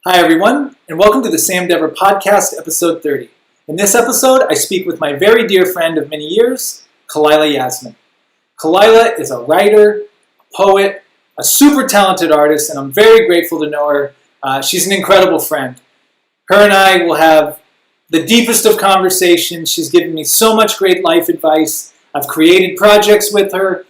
Hi, everyone, and welcome to the Sam Dever Podcast, episode 30. In this episode, I speak with my very dear friend of many years, Khalilah Yasmin. Khalilah is a writer, a poet, a super talented artist, and I'm very grateful to know her. She's an incredible friend. Her and I will have the deepest of conversations. She's given me so much great life advice. I've created projects with her.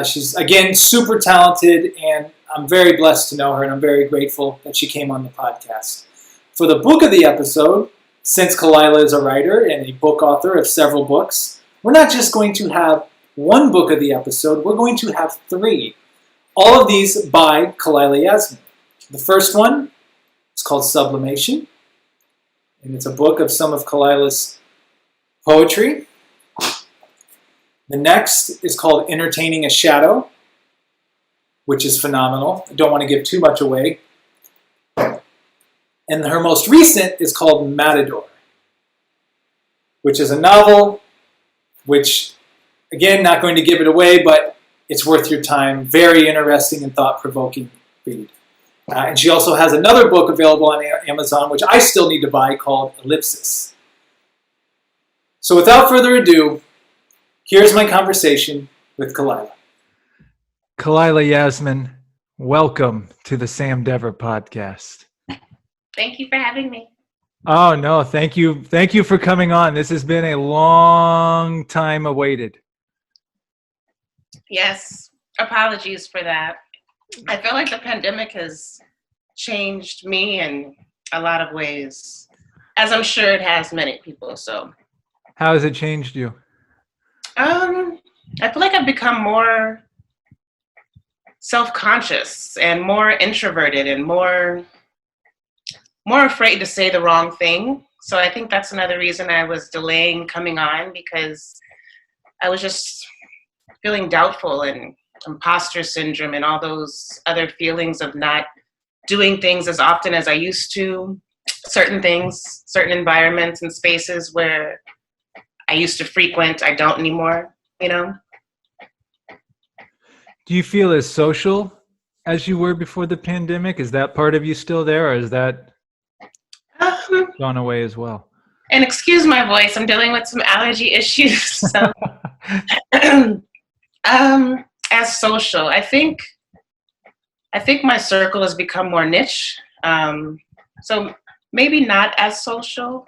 She's, again, super talented, and I'm very blessed to know her, and I'm very grateful that she came on the podcast. For the book of the episode, since Khalilah is a writer and a book author of several books, we're not just going to have one book of the episode, we're going to have three. All of these by Khalilah Yasmin. The first one is called Sublimation, and it's a book of some of Khalilah's poetry. The next is called Entertaining a Shadow, which is phenomenal. I don't want to give too much away. And her most recent is called Matador, which is a novel, which, again, not going to give it away, but it's worth your time. Very interesting and thought-provoking read. And she also has another book available on Amazon, which I still need to buy, called Ellipsis. So without further ado, here's my conversation with Khalilah. Khalilah Yasmin, welcome to the Sam Dever Podcast. Thank you for having me. Oh, no, thank you. Thank you for coming on. This has been a long time awaited. Yes, apologies for that. I feel like the pandemic has changed me in a lot of ways, as I'm sure it has many people. So, how has it changed you? I feel like I've become more self-conscious and more introverted and more afraid to say the wrong thing. So I think that's another reason I was delaying coming on, because I was just feeling doubtful and imposter syndrome and all those other feelings of not doing things as often as I used to, certain things, certain environments and spaces where I used to frequent, I don't anymore, you know? Do you feel as social as you were before the pandemic? Is that part of you still there, or is that gone away as well? And excuse my voice, I'm dealing with some allergy issues. So, as social, I think my circle has become more niche. So maybe not as social.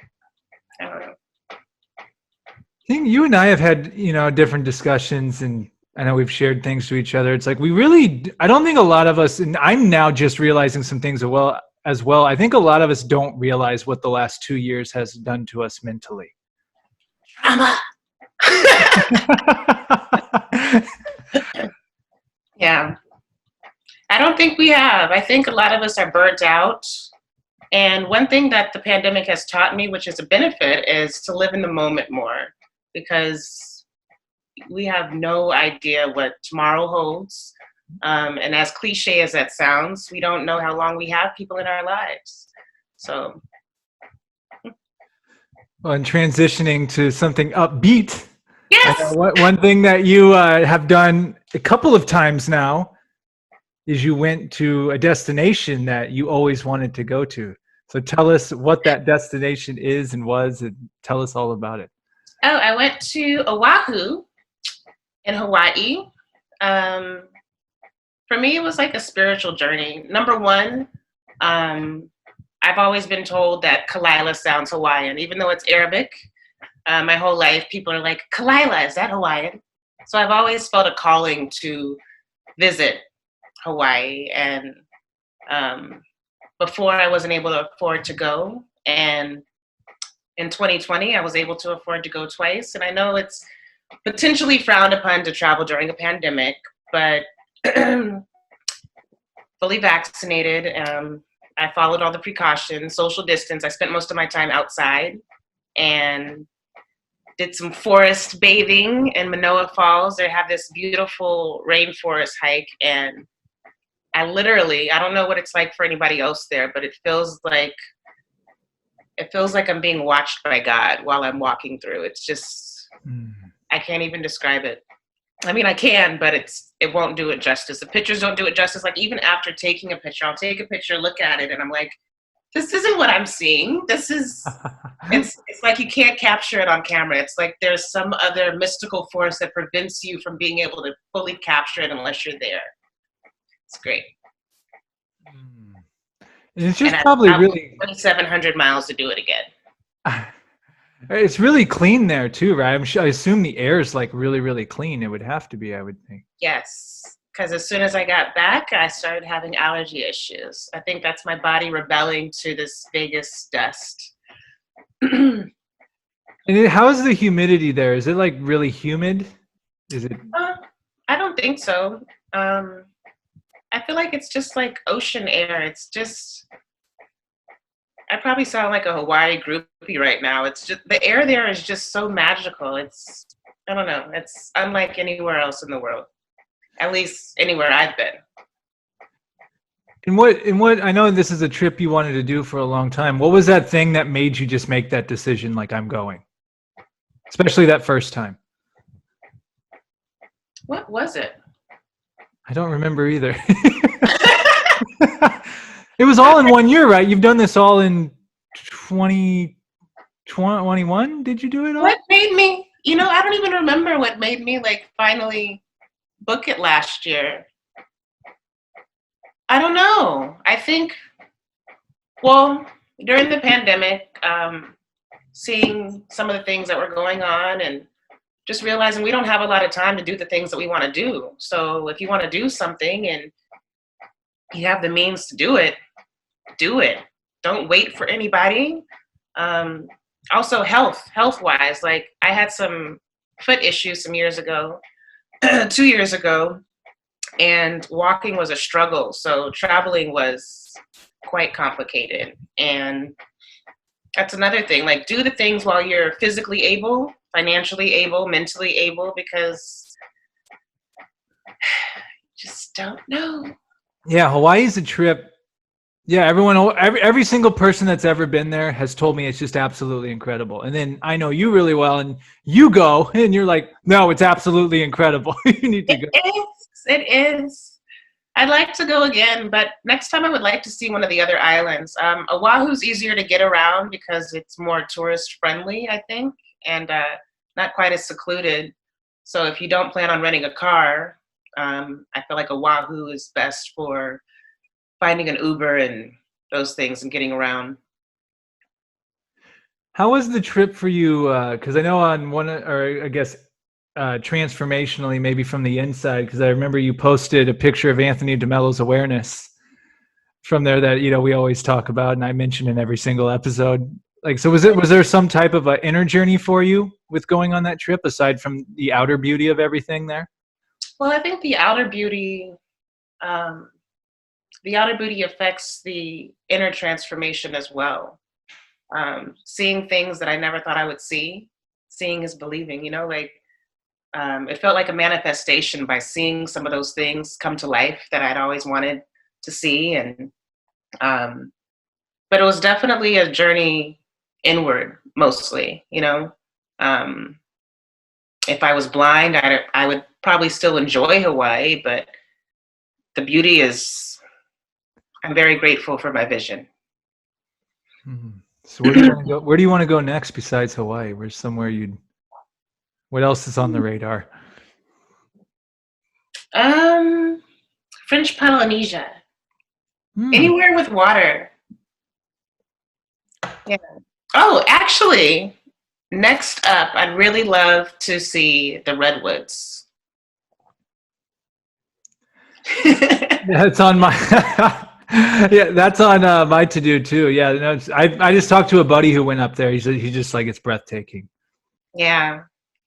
I don't know. I think you and I have had, different discussions, and I know we've shared things to each other. It's like I don't think a lot of us, and I'm now just realizing some things as well. I think a lot of us don't realize what the last 2 years has done to us mentally. Drama. Yeah. I don't think we have. I think a lot of us are burnt out. And one thing that the pandemic has taught me, which is a benefit, is to live in the moment more, because we have no idea what tomorrow holds. And as cliche as that sounds, we don't know how long we have people in our lives. So. Well, and transitioning to something upbeat. Yes. One thing that you have done a couple of times now is you went to a destination that you always wanted to go to. So tell us what that destination is and was, and tell us all about it. Oh, I went to Oahu in Hawaii. For me, it was like a spiritual journey. Number one, I've always been told that Khalilah sounds Hawaiian, even though it's Arabic. My whole life, people are like, Khalilah, is that Hawaiian? So I've always felt a calling to visit Hawaii. And before, I wasn't able to afford to go. And in 2020, I was able to afford to go twice. And I know it's potentially frowned upon to travel during a pandemic, but fully vaccinated. I followed all the precautions, social distance. I spent most of my time outside and did some forest bathing in Manoa Falls. They have this beautiful rainforest hike, and I don't know what it's like for anybody else there, but it feels like I'm being watched by God while I'm walking through. It's just, I can't even describe it. I mean, I can, but it won't do it justice. The pictures don't do it justice. Like, even after taking a picture, I'll take a picture, look at it, and I'm like, this isn't what I'm seeing. It's like you can't capture it on camera. It's like there's some other mystical force that prevents you from being able to fully capture it unless you're there. It's great. And it's just And probably I really 2,700 miles to do it again. it's really clean there too, right? I assume the air is like really, really clean. It would have to be, I would think. Yes, because as soon as I got back, I started having allergy issues. I think that's my body rebelling to this Vegas dust. And how is the humidity there? Is it like really humid? Is it? I don't think so. I feel like it's just like ocean air. It's just, I probably sound like a Hawaii groupie right now. It's just, the air there is just so magical. It's, I don't know. It's unlike anywhere else in the world. At least anywhere I've been. And what, I know this is a trip you wanted to do for a long time. What was that thing that made you just make that decision, like, I'm going? Especially that first time. What was it? I don't remember either. It was all in 1 year, right? You've done this all in 2021? Did you do it all? What made me, I don't even remember what made me like finally book it last year. I don't know. I think, well, during the pandemic, seeing some of the things that were going on and just realizing we don't have a lot of time to do the things that we want to do. So if you want to do something and you have the means to do it, do it. Don't wait for anybody. Also health-wise, like I had some foot issues some years ago, 2 years ago, and walking was a struggle. So traveling was quite complicated. And that's another thing, like do the things while you're physically able, financially able, mentally able, because just don't know. Yeah, Hawaii is a trip. Yeah, every single person that's ever been there has told me it's just absolutely incredible. And then I know you really well, and you go, and you're like, no, it's absolutely incredible. You need to go. It is. I'd like to go again, but next time I would like to see one of the other islands. Oahu's easier to get around because it's more tourist friendly, I think, and not quite as secluded. So if you don't plan on renting a car, I feel like Oahu is best for finding an Uber and those things and getting around. How was the trip for you? Because I know on one, or I guess transformationally, maybe from the inside, because I remember you posted a picture of Anthony DeMello's awareness from there that, we always talk about, and I mention in every single episode. Like, so was there some type of an inner journey for you with going on that trip, aside from the outer beauty of everything there? Well, I think the outer beauty affects the inner transformation as well. Seeing things that I never thought I would see. Seeing is believing, it felt like a manifestation by seeing some of those things come to life that I'd always wanted to see. And but it was definitely a journey inward, mostly, If I was blind, I would probably still enjoy Hawaii, but the beauty is, I'm very grateful for my vision. Mm-hmm. So where do you want to go? Where do you want to go next besides Hawaii? Where's somewhere what else is on the radar? French Polynesia. Anywhere with water. Yeah. Oh, actually, next up, I'd really love to see the redwoods. That's on my that's on my to-do too. Yeah, no, I just talked to a buddy who went up there. He's just like, it's breathtaking. Yeah,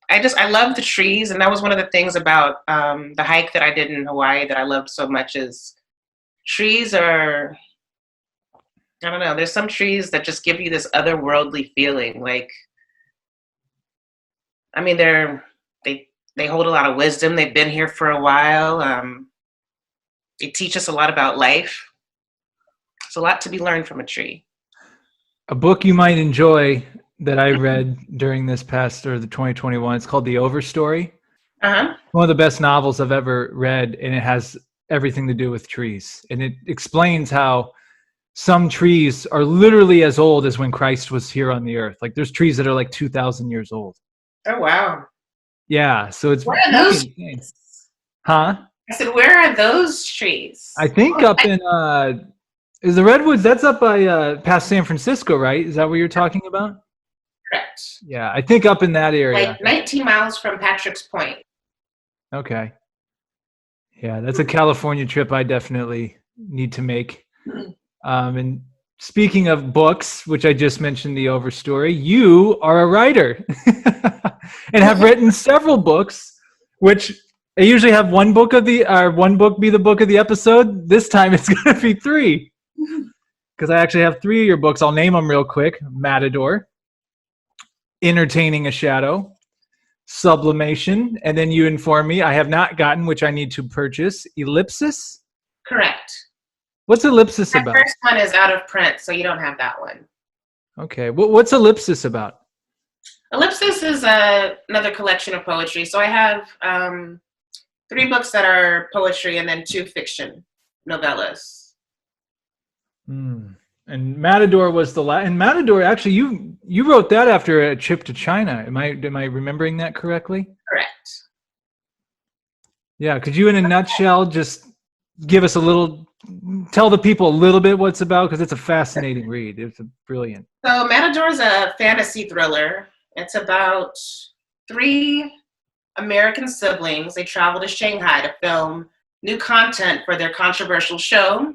I love the trees, and that was one of the things about the hike that I did in Hawaii that I loved so much is trees are, I don't know, there's some trees that just give you this otherworldly feeling. Like, I mean, they hold a lot of wisdom. They've been here for a while. They teach us a lot about life. There's a lot to be learned from a tree. A book you might enjoy that I read during this past, or the 2021, it's called The Overstory. Uh-huh. One of the best novels I've ever read, and it has everything to do with trees. And it explains how some trees are literally as old as when Christ was here on the earth. Like there's trees that are like 2,000 years old. Oh, wow. Yeah, so it's Where are pretty those insane. trees? Huh? I said, where are those trees? I think up in is the redwoods? That's up by past San Francisco, right? Is that what you're talking about? Correct. Yeah, I think up in that area. Like 19 miles from Patrick's Point. Okay. Yeah, that's a California trip I definitely need to make. And speaking of books, which I just mentioned the Overstory, you are a writer and have written several books, which I usually have one book be the book of the episode. This time it's going to be 3 because I actually have 3 of your books. I'll name them real quick. Matador, Entertaining a Shadow, Sublimation, and then you inform me I have not gotten, which I need to purchase, Ellipsis. Correct. What's Ellipsis My about? first one is out of print, so you don't have that one. Okay, what's Ellipsis about? Ellipsis is another collection of poetry. So I have 3 books that are poetry and then 2 fiction novellas. And Matador was the last. And Matador, actually, you wrote that after a trip to China. Am I remembering that correctly? Correct. Yeah. Could you, in a nutshell, just give us tell the people a little bit what's about, because it's a fascinating read. It's brilliant. So Matador is a fantasy thriller. It's about 3 American siblings. They travel to Shanghai to film new content for their controversial show.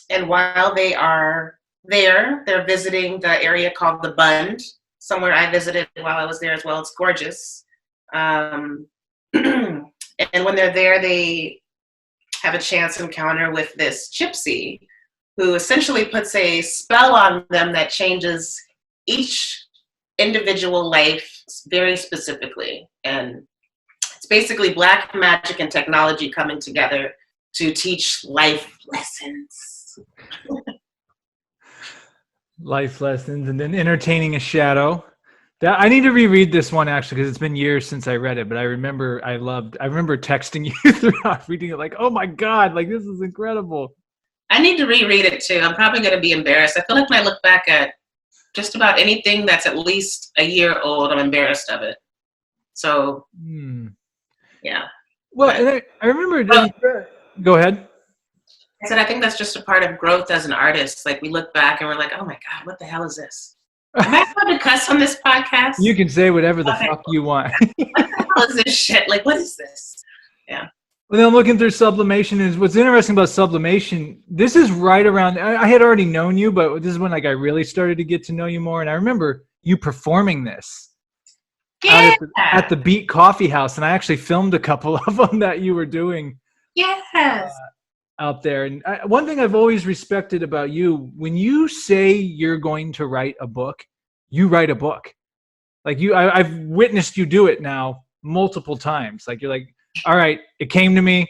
And while they are there, they're visiting the area called the Bund, somewhere I visited while I was there as well. It's gorgeous. And when they're there, they have a chance encounter with this gypsy who essentially puts a spell on them that changes each individual life very specifically. And it's basically black magic and technology coming together to teach life lessons. Life lessons, and then Entertaining a Shadow. I need to reread this one actually, because it's been years since I read it, but I remember texting you throughout reading it, like, oh my God, like this is incredible. I need to reread it too. I'm probably going to be embarrassed. I feel like when I look back at just about anything that's at least a year old, I'm embarrassed of it. So, yeah. Well, and I remember. Go ahead. I said, I think that's just a part of growth as an artist. Like we look back and we're like, oh my God, what the hell is this? Am I allowed to cuss on this podcast? You can say whatever the fuck you want. What the hell is this shit? Like, what is this? Yeah. Well, then I'm looking through Sublimation. Is what's interesting about Sublimation, this is right around, I had already known you, but this is when like I really started to get to know you more. And I remember you performing this out at the Beat Coffee House. And I actually filmed a couple of them that you were doing. Yes. Out there. And one thing I've always respected about you, when you say you're going to write a book, you write a book. Like I've witnessed you do it now multiple times. Like you're like, all right, it came to me,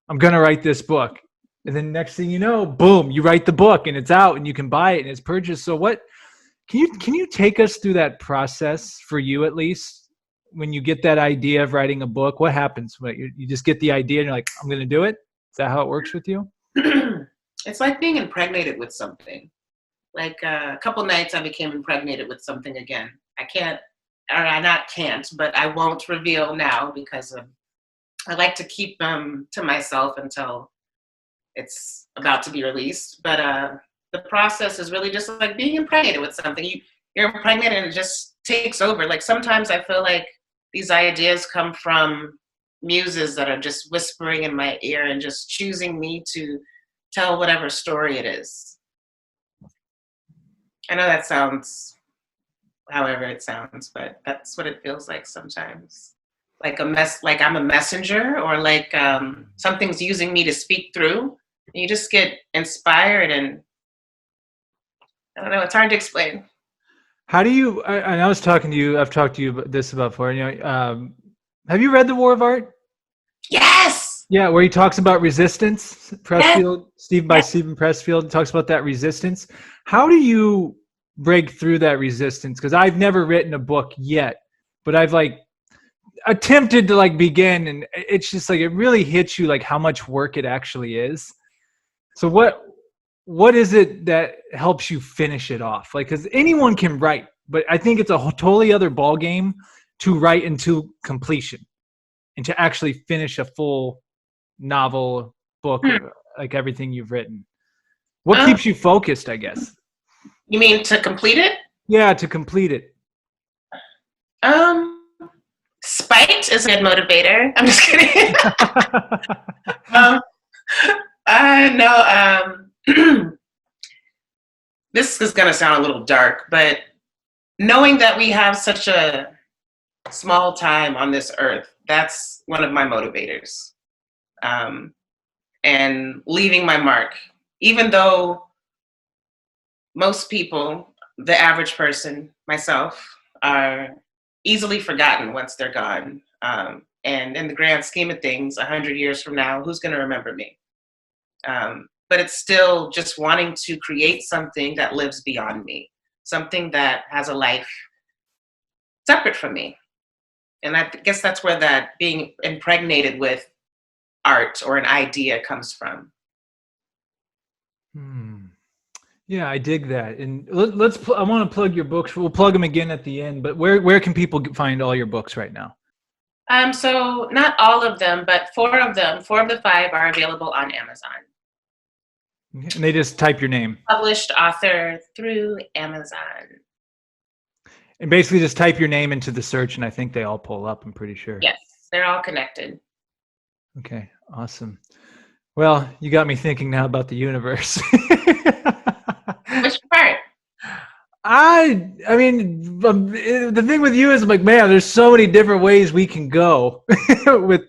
I'm going to write this book. And then next thing you know, boom, you write the book and it's out and you can buy it and it's purchased. So what, can you take us through that process for you, at least when you get that idea of writing a book? What happens? What, you just get the idea and you're like, I'm going to do it. Is that how it works with you? It's like being impregnated with something. Like a couple nights I became impregnated with something again. But I won't reveal now because I like to keep them to myself until it's about to be released. But the process is really just like being impregnated with something. You're impregnated and it just takes over. Like sometimes I feel like these ideas come from muses that are just whispering in my ear and just choosing me to tell whatever story it is. I know that sounds however it sounds, but that's what it feels like sometimes. Like like I'm a messenger, or like something's using me to speak through. And you just get inspired, and I don't know, it's hard to explain. How do you, I was talking to you, I've talked to you about this before, have you read The War of Art? Yes! Yeah, where he talks about resistance. Pressfield, yes. Stephen Pressfield talks about that resistance. How do you break through that resistance? Because I've never written a book yet, but I've like attempted to like begin, and it's just like it really hits you like how much work it actually is. So what is it that helps you finish it off? Like, because anyone can write, but I think it's a totally other ball game to write into completion and to actually finish a full novel, book, like everything you've written. What keeps you focused, I guess? You mean to complete it? Yeah, to complete it. Spite is a good motivator. I'm just kidding. I know. This is going to sound a little dark, but knowing that we have such a small time on this earth, that's one of my motivators. And leaving my mark, even though most people, the average person, myself, are easily forgotten once they're gone. And in the grand scheme of things, 100 years from now, who's going to remember me? But it's still just wanting to create something that lives beyond me, something that has a life separate from me. And I guess that's where that being impregnated with art or an idea comes from. Yeah, I dig that. And I want to plug your books. We'll plug them again at the end, but where can people find all your books right now? So not all of them, but 4 of the 5 are available on Amazon. And they just type your name. Published author through Amazon. And basically just type your name into the search and I think they all pull up, I'm pretty sure. Yes, they're all connected. Okay, awesome. Well, you got me thinking now about the universe. Which part? I mean, the thing with you is I'm like, man, there's so many different ways we can go with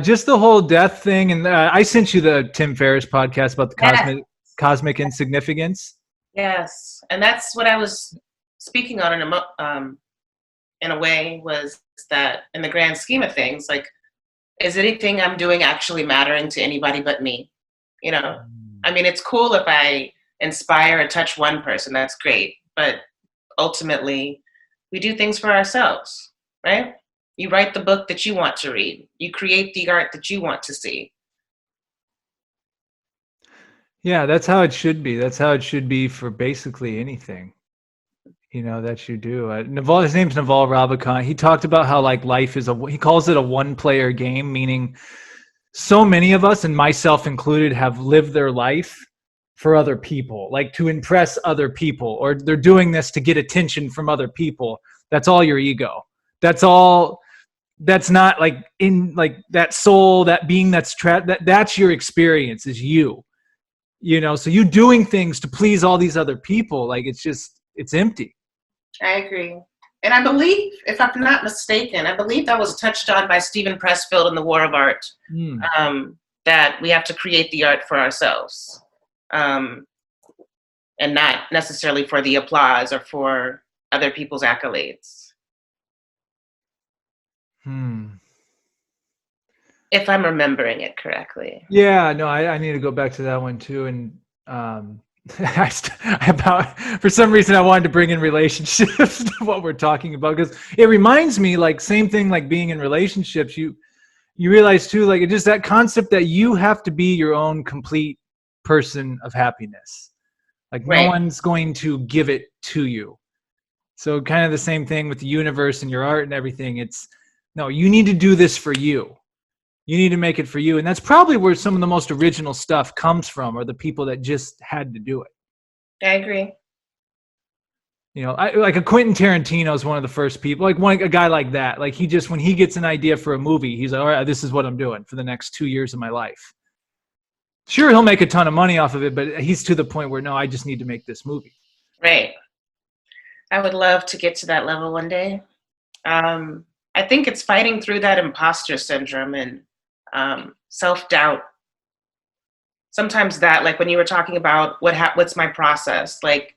just the whole death thing. And I sent you the Tim Ferriss podcast about the cosmic insignificance. Yes, and that's what I was speaking on in a way, was that in the grand scheme of things, like, is anything I'm doing actually mattering to anybody but me? You know, I mean, it's cool if I inspire or touch one person, that's great. But ultimately, we do things for ourselves, right? You write the book that you want to read. You create the art that you want to see. Yeah, that's how it should be. That's how it should be for basically anything, you know, that you do. Naval, his name's Naval Ravikant. He talked about how like life is he calls it a one-player game, meaning so many of us, and myself included, have lived their life for other people, like to impress other people, or they're doing this to get attention from other people. That's all your ego. That's all. That's not like in like that soul, that being that's trapped. That's your experience, is you. You know, so you doing things to please all these other people, like it's empty. I agree. And I believe, if I'm not mistaken, I believe that was touched on by Stephen Pressfield in The War of Art, that we have to create the art for ourselves, and not necessarily for the applause or for other people's accolades. If I'm remembering it correctly. Yeah, no, I need to go back to that one too. And for some reason I wanted to bring in relationships to what we're talking about, because it reminds me, like, same thing, like being in relationships, you realize too, like, it's just that concept that you have to be your own complete person of happiness. Like, right. No one's going to give it to you. So kind of the same thing with the universe and your art and everything. It's, no, you need to do this for you. You need to make it for you. And that's probably where some of the most original stuff comes from, or the people that just had to do it. I agree. You know, like a Quentin Tarantino is one of the first people, like a guy like that. Like, he just, when he gets an idea for a movie, he's like, all right, this is what I'm doing for the next 2 years of my life. Sure, he'll make a ton of money off of it, but he's to the point where, no, I just need to make this movie. Right. I would love to get to that level one day. I think it's fighting through that imposter syndrome and self-doubt. Sometimes that, like when you were talking about what's my process, like,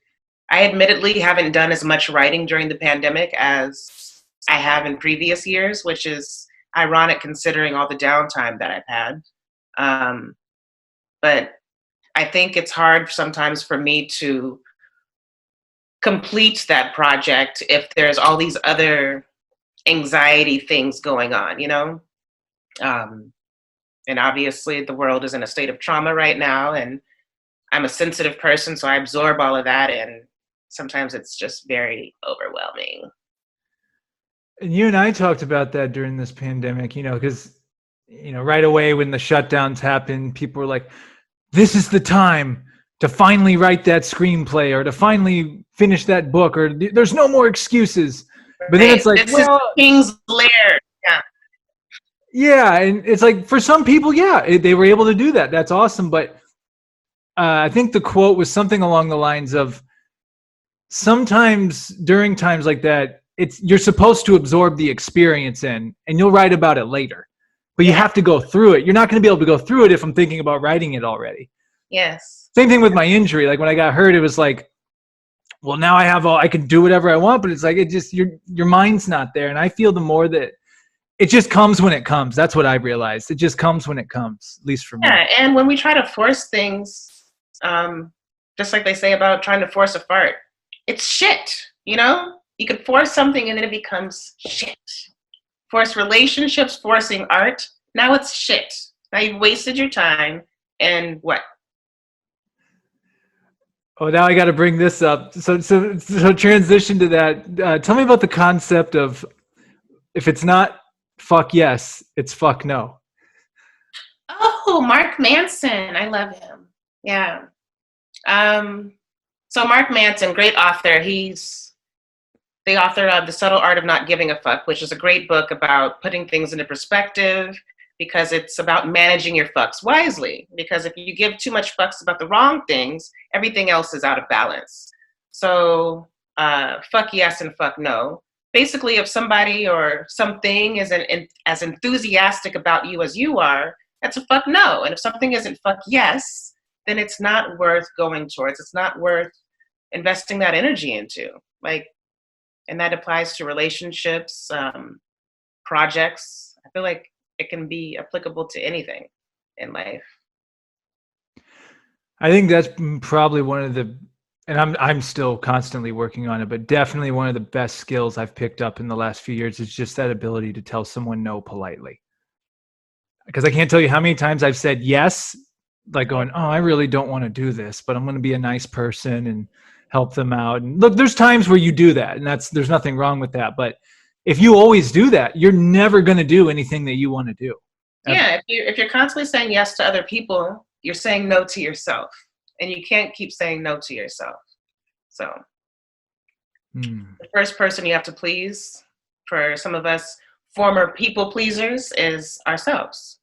I admittedly haven't done as much writing during the pandemic as I have in previous years, which is ironic considering all the downtime that I've had. But I think it's hard sometimes for me to complete that project if there's all these other anxiety things going on, you know? And obviously the world is in a state of trauma right now, and I'm a sensitive person, so I absorb all of that, and sometimes it's just very overwhelming. And you and I talked about that during this pandemic, because, right away when the shutdowns happened, people were like, this is the time to finally write that screenplay or to finally finish that book, or there's no more excuses. But then it's like, this is King's Lair. Yeah. Yeah. And it's like, for some people, they were able to do that. That's awesome. But I think the quote was something along the lines of, sometimes during times like that, you're supposed to absorb the experience and you'll write about it later, but you have to go through it. You're not going to be able to go through it if I'm thinking about writing it already. Yes. Same thing with my injury. Like when I got hurt, it was like, well, now I can do whatever I want, but it's like, your mind's not there. And I feel the more that it just comes when it comes. That's what I've realized. It just comes when it comes, at least for me. Yeah. And when we try to force things, just like they say about trying to force a fart, it's shit, You could force something and then it becomes shit. Force relationships, forcing art. Now it's shit. Now you've wasted your time and what? Oh, now I got to bring this up. So transition to that. Tell me about the concept of, if it's not fuck yes, it's fuck no. Oh, Mark Manson. I love him. Yeah. So Mark Manson, great author. He's the author of The Subtle Art of Not Giving a Fuck, which is a great book about putting things into perspective, because it's about managing your fucks wisely. Because if you give too much fucks about the wrong things, everything else is out of balance. So fuck yes and fuck no. Basically, if somebody or something isn't as enthusiastic about you as you are, that's a fuck no. And if something isn't fuck yes, then it's not worth going towards. It's not worth investing that energy into. And that applies to relationships, projects. I feel like it can be applicable to anything in life. I think that's probably one of the, and I'm still constantly working on it, but definitely one of the best skills I've picked up in the last few years is just that ability to tell someone no politely. Because I can't tell you how many times I've said yes, like going, oh, I really don't want to do this, but I'm going to be a nice person and help them out. And look, there's times where you do that, and there's nothing wrong with that. But if you always do that, you're never going to do anything that you want to do. Yeah, if you're constantly saying yes to other people, you're saying no to yourself, and you can't keep saying no to yourself. So the first person you have to please, for some of us former people pleasers, is ourselves.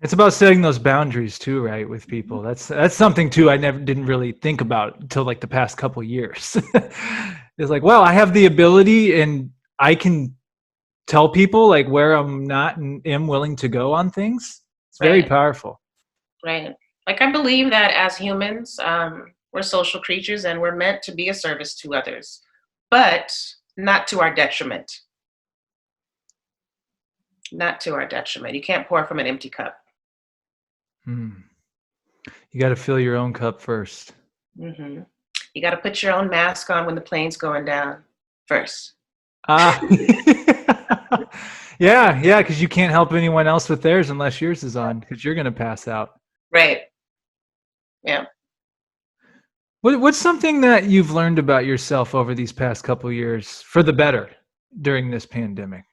It's about setting those boundaries too, right? With people. That's something too I didn't really think about until like the past couple of years. It's like, well, I have the ability and I can tell people like where I'm not and am willing to go on things. It's very powerful. Right. Like I believe that as humans, we're social creatures and we're meant to be a service to others, but not to our detriment. Not to our detriment. You can't pour from an empty cup. You got to fill your own cup first. Mm-hmm. You got to put your own mask on when the plane's going down first. Yeah, because you can't help anyone else with theirs unless yours is on, because you're going to pass out. Right. Yeah. What's something that you've learned about yourself over these past couple of years for the better during this pandemic?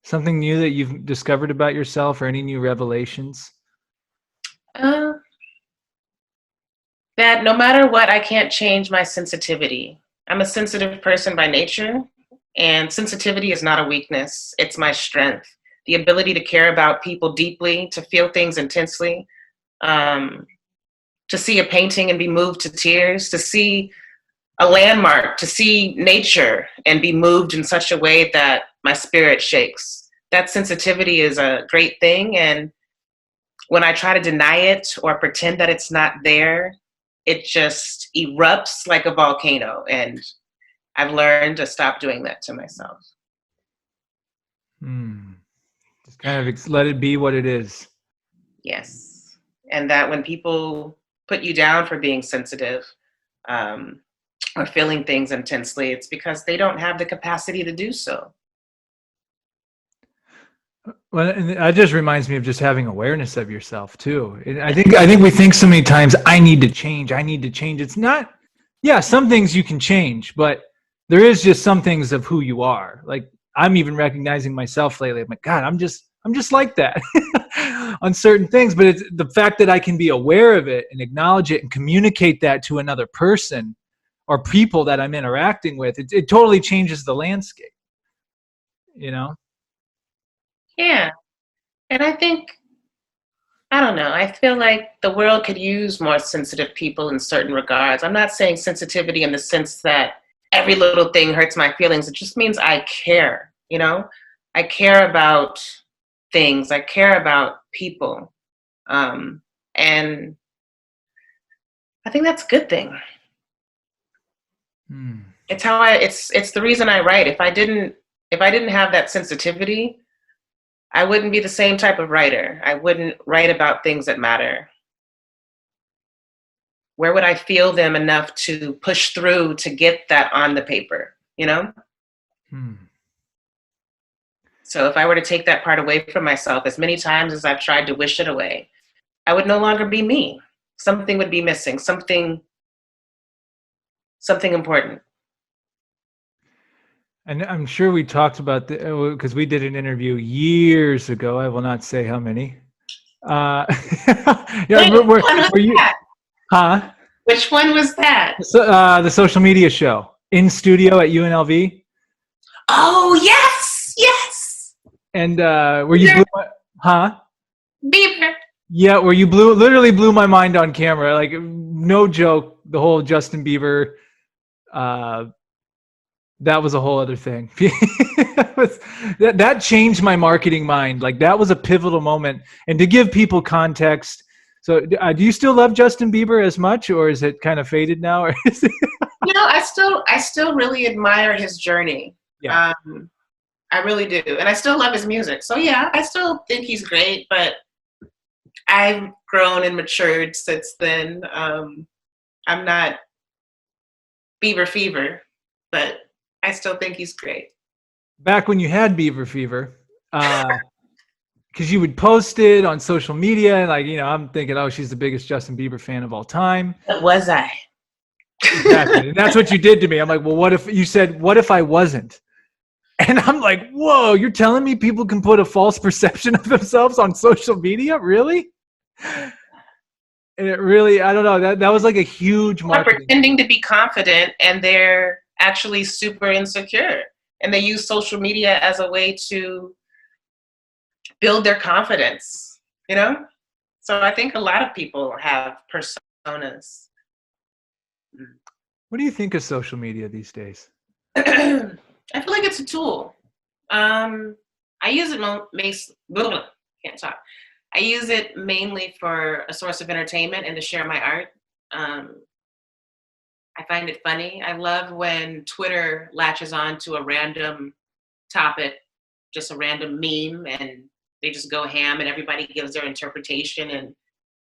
Something new that you've discovered about yourself, or any new revelations? That no matter what, I can't change my sensitivity. I'm a sensitive person by nature, and sensitivity is not a weakness. It's my strength. The ability to care about people deeply, to feel things intensely, to see a painting and be moved to tears, to see a landmark, to see nature and be moved in such a way that my spirit shakes. That sensitivity is a great thing. And when I try to deny it or pretend that it's not there, it just erupts like a volcano. And I've learned to stop doing that to myself. Just kind of let it be what it is. Yes. And that when people put you down for being sensitive or feeling things intensely, it's because they don't have the capacity to do so. Well, and that just reminds me of just having awareness of yourself too. And I think we think so many times, I need to change. I need to change. It's not. Yeah, some things you can change, but there is just some things of who you are. Like I'm even recognizing myself lately. I'm like, God, I'm just like that on certain things. But it's the fact that I can be aware of it and acknowledge it and communicate that to another person or people that I'm interacting with. It totally changes the landscape. You know. Yeah. And I think, I don't know, I feel like the world could use more sensitive people in certain regards. I'm not saying sensitivity in the sense that every little thing hurts my feelings. It just means I care, you know? I care about things, I care about people. And I think that's a good thing. Hmm. It's how it's the reason I write. If I didn't have that sensitivity, I wouldn't be the same type of writer. I wouldn't write about things that matter. Where would I feel them enough to push through to get that on the paper, you know? Hmm. So if I were to take that part away from myself, as many times as I've tried to wish it away, I would no longer be me. Something would be missing, something important. And I'm sure we talked about because we did an interview years ago. I will not say how many. Yeah, Which one was were you? that? Huh? Which one was that? So, the social media show in studio at UNLV. Oh, yes, yes. And where you blew huh? Bieber. Yeah, where you literally blew my mind on camera. Like no joke, the whole Justin Bieber that was a whole other thing. that changed my marketing mind. Like that was a pivotal moment. And to give people context, so do you still love Justin Bieber as much, or is it kind of faded now? Or is it... I still really admire his journey. Yeah. I really do, and I still love his music. So yeah, I still think he's great, but I've grown and matured since then. I'm not Bieber fever, but I still think he's great. Back when you had Bieber fever, because you would post it on social media, and like I'm thinking, oh, she's the biggest Justin Bieber fan of all time. But was I? Exactly, and that's what you did to me. I'm like, well, what if you said, what if I wasn't? And I'm like, whoa, you're telling me people can put a false perception of themselves on social media? Really? And it really, I don't know, that was like a huge marketing. They're pretending to be confident and they're actually super insecure. And they use social media as a way to build their confidence, you know? So I think a lot of people have personas. What do you think of social media these days? I feel like it's a tool. I use it can't talk. I use it mainly for a source of entertainment and to share my art. I find it funny. I love when Twitter latches on to a random topic, just a random meme, and they just go ham and everybody gives their interpretation, and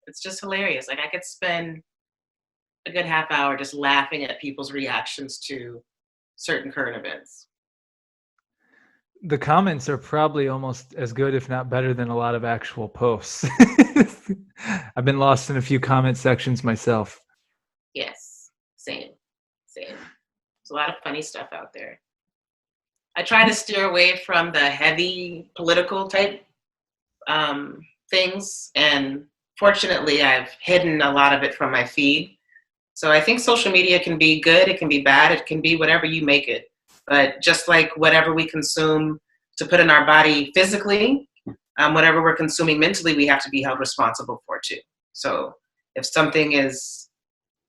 it's just hilarious. Like I could spend a good half hour just laughing at people's reactions to certain current events. The comments are probably almost as good, if not better, than a lot of actual posts. I've been lost in a few comment sections myself. Yes, same. There's a lot of funny stuff out there. I try to steer away from the heavy political type things, and fortunately, I've hidden a lot of it from my feed. So I think social media can be good, it can be bad, it can be whatever you make it. But just like whatever we consume to put in our body physically, whatever we're consuming mentally, we have to be held responsible for too. So if something is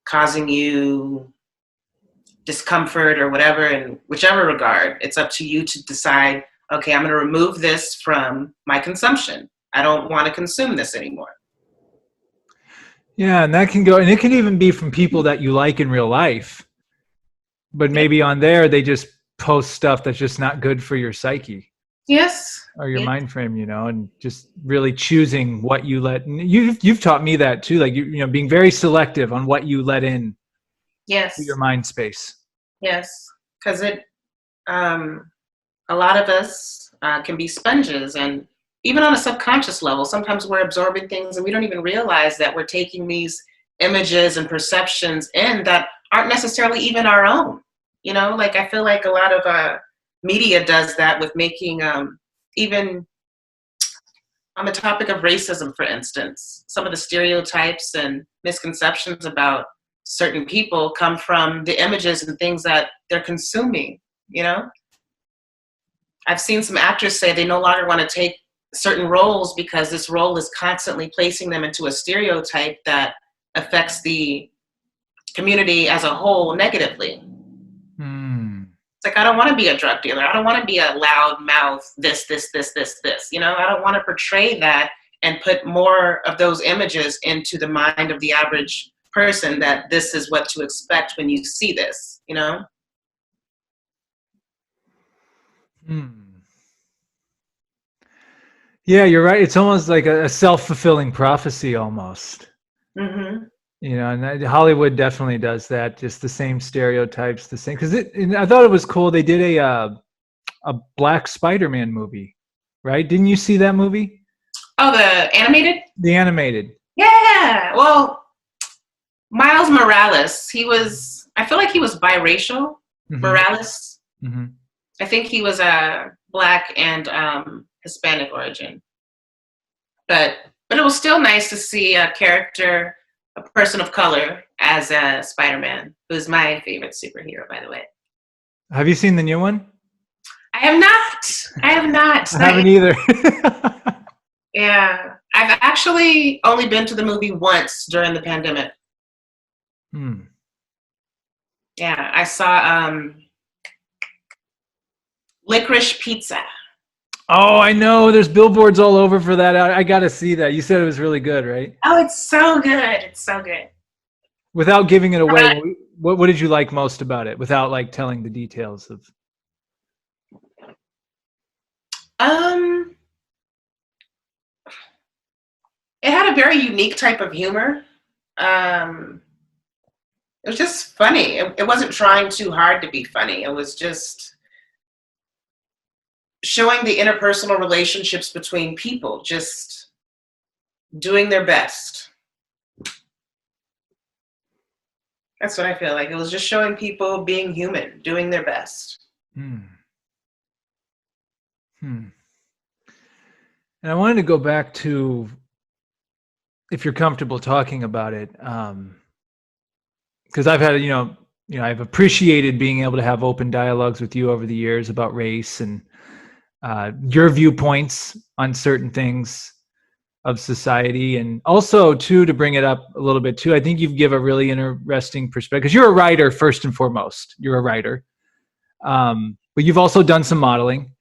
causing you discomfort or whatever, in whichever regard, it's up to you to decide, okay, I'm going to remove this from my consumption. I don't want to consume this anymore. Yeah, and that can go, and it can even be from people that you like in real life. But maybe on there, they just post stuff that's just not good for your psyche. Yes. Or your mind frame, and just really choosing what you let. And you've taught me that too, like being very selective on what you let in. Yes. To your mind space. Yes, because a lot of us can be sponges, and even on a subconscious level, sometimes we're absorbing things and we don't even realize that we're taking these images and perceptions in that aren't necessarily even our own. You know, like I feel like a lot of media does that with making even on the topic of racism, for instance, some of the stereotypes and misconceptions about certain people come from the images and things that they're consuming, you know? I've seen some actors say they no longer want to take certain roles because this role is constantly placing them into a stereotype that affects the community as a whole negatively. It's like, I don't want to be a drug dealer. I don't want to be a loud mouth, this. You know, I don't want to portray that and put more of those images into the mind of the average person that this is what to expect when you see this, you know? Yeah, you're right. It's almost like a self-fulfilling prophecy almost. Mm-hmm. You know, and Hollywood definitely does that. Just the same stereotypes, the same. Because I thought it was cool. They did a Black Spider-Man movie, right? Didn't you see that movie? Oh, the animated? The animated. Yeah. Well, Miles Morales. I feel like he was biracial. Mm-hmm. Morales. Mm-hmm. I think he was Black and Hispanic origin. But it was still nice to see a character, a person of color, as Spider-Man, who's my favorite superhero, by the way. Have you seen the new one? I have not. I haven't either. Yeah. I've actually only been to the movie once during the pandemic. Yeah, I saw Licorice Pizza. Oh, I know. There's billboards all over for that. I got to see that. You said it was really good, right? Oh, it's so good. It's so good. Without giving it away, what did you like most about it? Without like telling the details of. It had a very unique type of humor. It was just funny. It wasn't trying too hard to be funny. It was just showing the interpersonal relationships between people, just doing their best. That's what I feel like. It was just showing people being human, doing their best. And I wanted to go back to, if you're comfortable talking about it, because I've had, I've appreciated being able to have open dialogues with you over the years about race and your viewpoints on certain things of society, and also too, to bring it up a little bit too, I think you give a really interesting perspective, because you're a writer first and foremost. You're a writer, but you've also done some modeling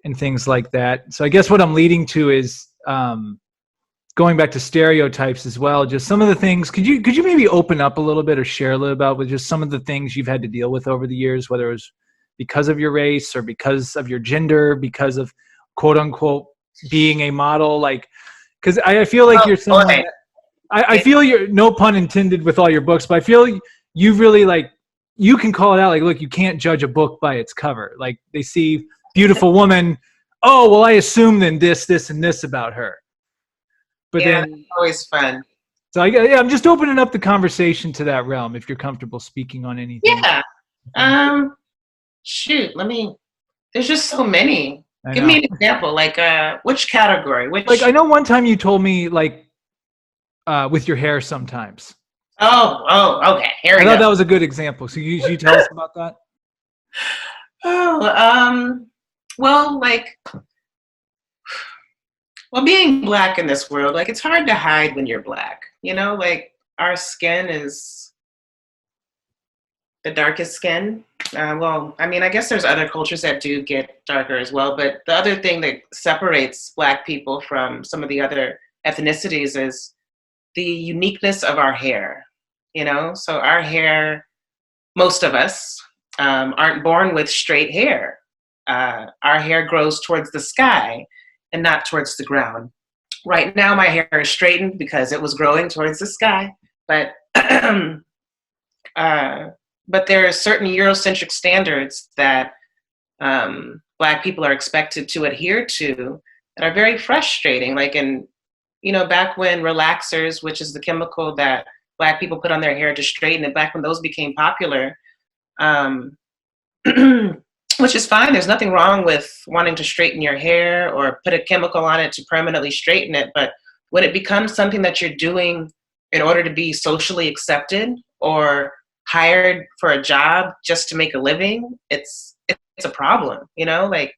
and things like that. So I guess what I'm leading to is going back to stereotypes as well. Just some of the things. Could you maybe open up a little bit or share a little about with just some of the things you've had to deal with over the years, whether it was because of your race or because of your gender, because of quote unquote being a model, like. Because I feel like you're someone. Okay. I feel you're, no pun intended with all your books, but I feel you've really you can call it out. Like, look, you can't judge a book by its cover. Like, they see beautiful woman. Oh, well, I assume then this, and this about her. But yeah, then it's always fun. So I'm just opening up the conversation to that realm. If you're comfortable speaking on anything. Yeah. Shoot. There's just so many. Give me an example, like which category? Like, I know one time you told me, like, with your hair sometimes. Oh, okay. Here we go. I thought that was a good example. So you tell us about that? Well, being Black in this world, like, it's hard to hide when you're Black. You know, like, our skin is the darkest skin. I guess there's other cultures that do get darker as well, but the other thing that separates Black people from some of the other ethnicities is the uniqueness of our hair, you know? So our hair, most of us aren't born with straight hair. Our hair grows towards the sky and not towards the ground. Right now, my hair is straightened because it was growing towards the sky, but there are certain Eurocentric standards that Black people are expected to adhere to that are very frustrating. Like, back when relaxers, which is the chemical that Black people put on their hair to straighten it, back when those became popular, um, which is fine. There's nothing wrong with wanting to straighten your hair or put a chemical on it to permanently straighten it. But when it becomes something that you're doing in order to be socially accepted or hired for a job just to make a living, it's a problem, like,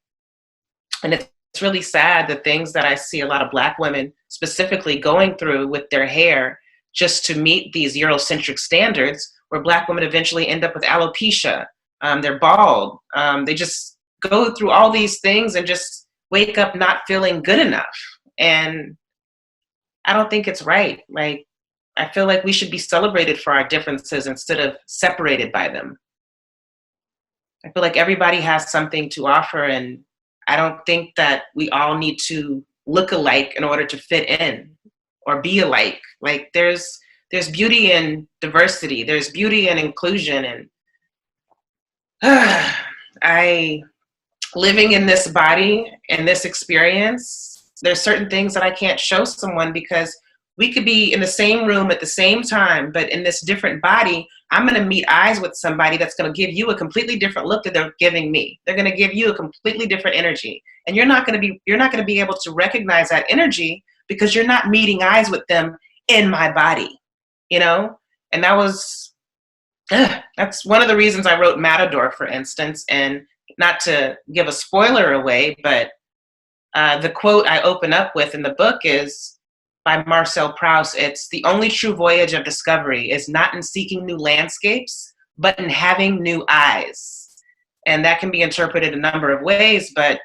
and it's really sad the things that I see a lot of Black women specifically going through with their hair just to meet these Eurocentric standards, where Black women eventually end up with alopecia. They're bald. They just go through all these things and just wake up not feeling good enough. And I don't think it's right. Like, I feel like we should be celebrated for our differences instead of separated by them. I feel like everybody has something to offer, and I don't think that we all need to look alike in order to fit in or be alike. Like, there's beauty in diversity. There's beauty in inclusion. And living in this body and this experience, there's certain things that I can't show someone, because we could be in the same room at the same time, but in this different body, I'm going to meet eyes with somebody that's going to give you a completely different look that they're giving me. They're going to give you a completely different energy. And you're not going to be able to recognize that energy because you're not meeting eyes with them in my body, And that's one of the reasons I wrote Matador, for instance. And not to give a spoiler away, but the quote I open up with in the book is by Marcel Proust. It's, "The only true voyage of discovery is not in seeking new landscapes, but in having new eyes." And that can be interpreted a number of ways, but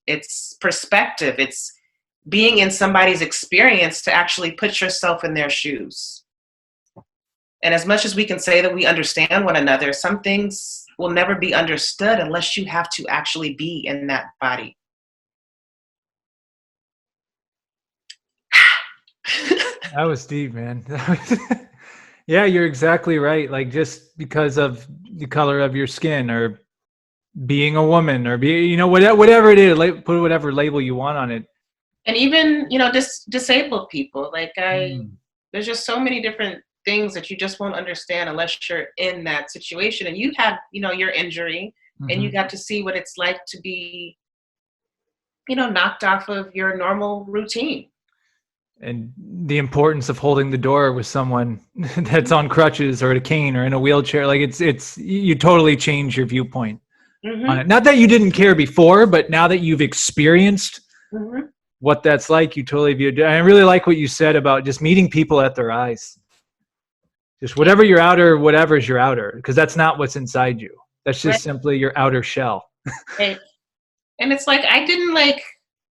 it's perspective. It's being in somebody's experience to actually put yourself in their shoes. And as much as we can say that we understand one another, some things will never be understood unless you have to actually be in that body. That was deep, man. Yeah, you're exactly right. Like, just because of the color of your skin, or being a woman, or whatever it is, like, put whatever label you want on it. And even, disabled people, like, there's just so many different things that you just won't understand unless you're in that situation and you have, your injury, and you got to see what it's like to be, knocked off of your normal routine. And the importance of holding the door with someone that's on crutches or a cane or in a wheelchair. Like, it's you totally change your viewpoint on it. Not that you didn't care before, but now that you've experienced what that's like, you totally view it. I really like what you said about just meeting people at their eyes. Just whatever your outer, whatever is your outer, because that's not what's inside you. That's just simply your outer shell. Right. And it's like,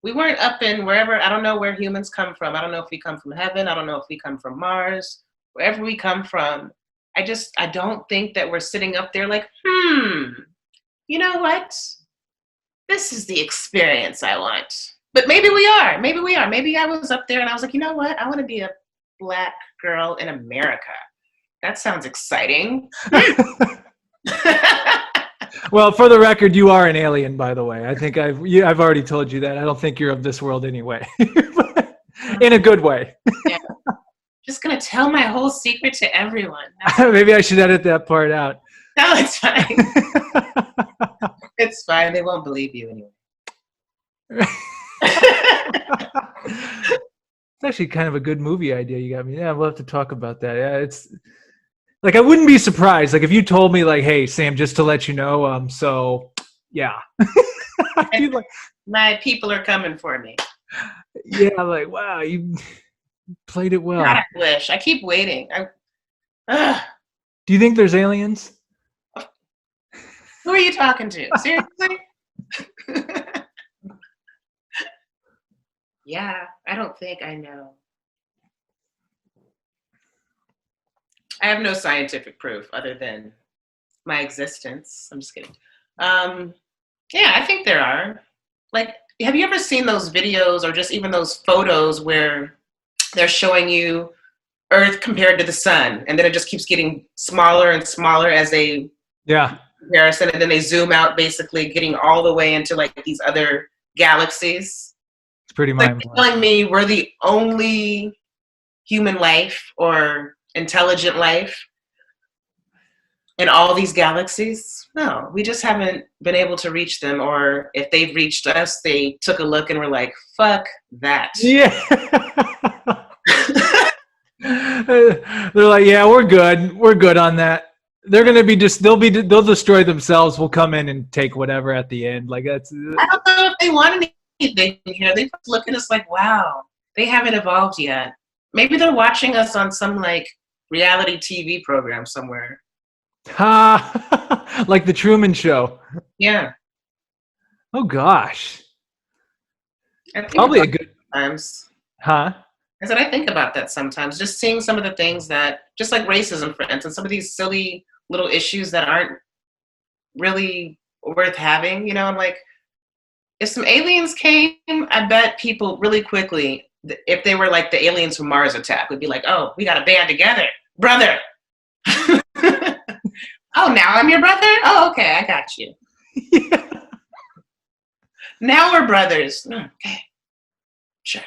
we weren't up in wherever. I don't know where humans come from. I don't know if we come from heaven. I don't know if we come from Mars. Wherever we come from, I don't think that we're sitting up there like, you know what? This is the experience I want. But maybe we are. Maybe I was up there and I was like, you know what? I want to be a Black girl in America. That sounds exciting. Well, for the record, you are an alien, by the way. I think I've already told you that. I don't think you're of this world anyway. In a good way. Yeah. Just going to tell my whole secret to everyone. Maybe I should edit that part out. No, it's fine. It's fine. They won't believe you anyway. It's actually kind of a good movie idea you got me. Yeah, we'll have to talk about that. Yeah, it's like, I wouldn't be surprised. Like, if you told me, like, hey, Sam, just to let you know, so yeah. Like, my people are coming for me. Yeah, like, wow, you played it well. God, I wish. I keep waiting. Do you think there's aliens? Who are you talking to? Seriously? Yeah, I don't think I know. I have no scientific proof other than my existence. I'm just kidding. Yeah, I think there are. Like, have you ever seen those videos or just even those photos where they're showing you Earth compared to the sun, and then it just keeps getting smaller and smaller as they comparison, and then they zoom out, basically getting all the way into like these other galaxies? It's pretty Like mind-blowing. telling me we're the only human life or intelligent life in all these galaxies. No, we just haven't been able to reach them, or if they've reached us, they took a look and were like, fuck that. Yeah. They're like, yeah, we're good. We're good on that. They're gonna be they'll destroy themselves. We'll come in and take whatever at the end. Like that's. I don't know if they want anything here. They just look at us like, wow, they haven't evolved yet. Maybe they're watching us on some like reality TV program somewhere. Ha! Like the Truman Show. Yeah. Oh gosh. I think Probably a about good. that sometimes. Huh? I said I think about that sometimes. Just seeing some of the things that, just like racism, for instance, some of these silly little issues that aren't really worth having. You know, I'm like, if some aliens came, I bet people really quickly, if they were like the aliens from Mars Attack, would be like, oh, we got to band together, brother. Oh, now I'm your brother? Oh, okay, I got you. Yeah. Now we're brothers. Okay, sure.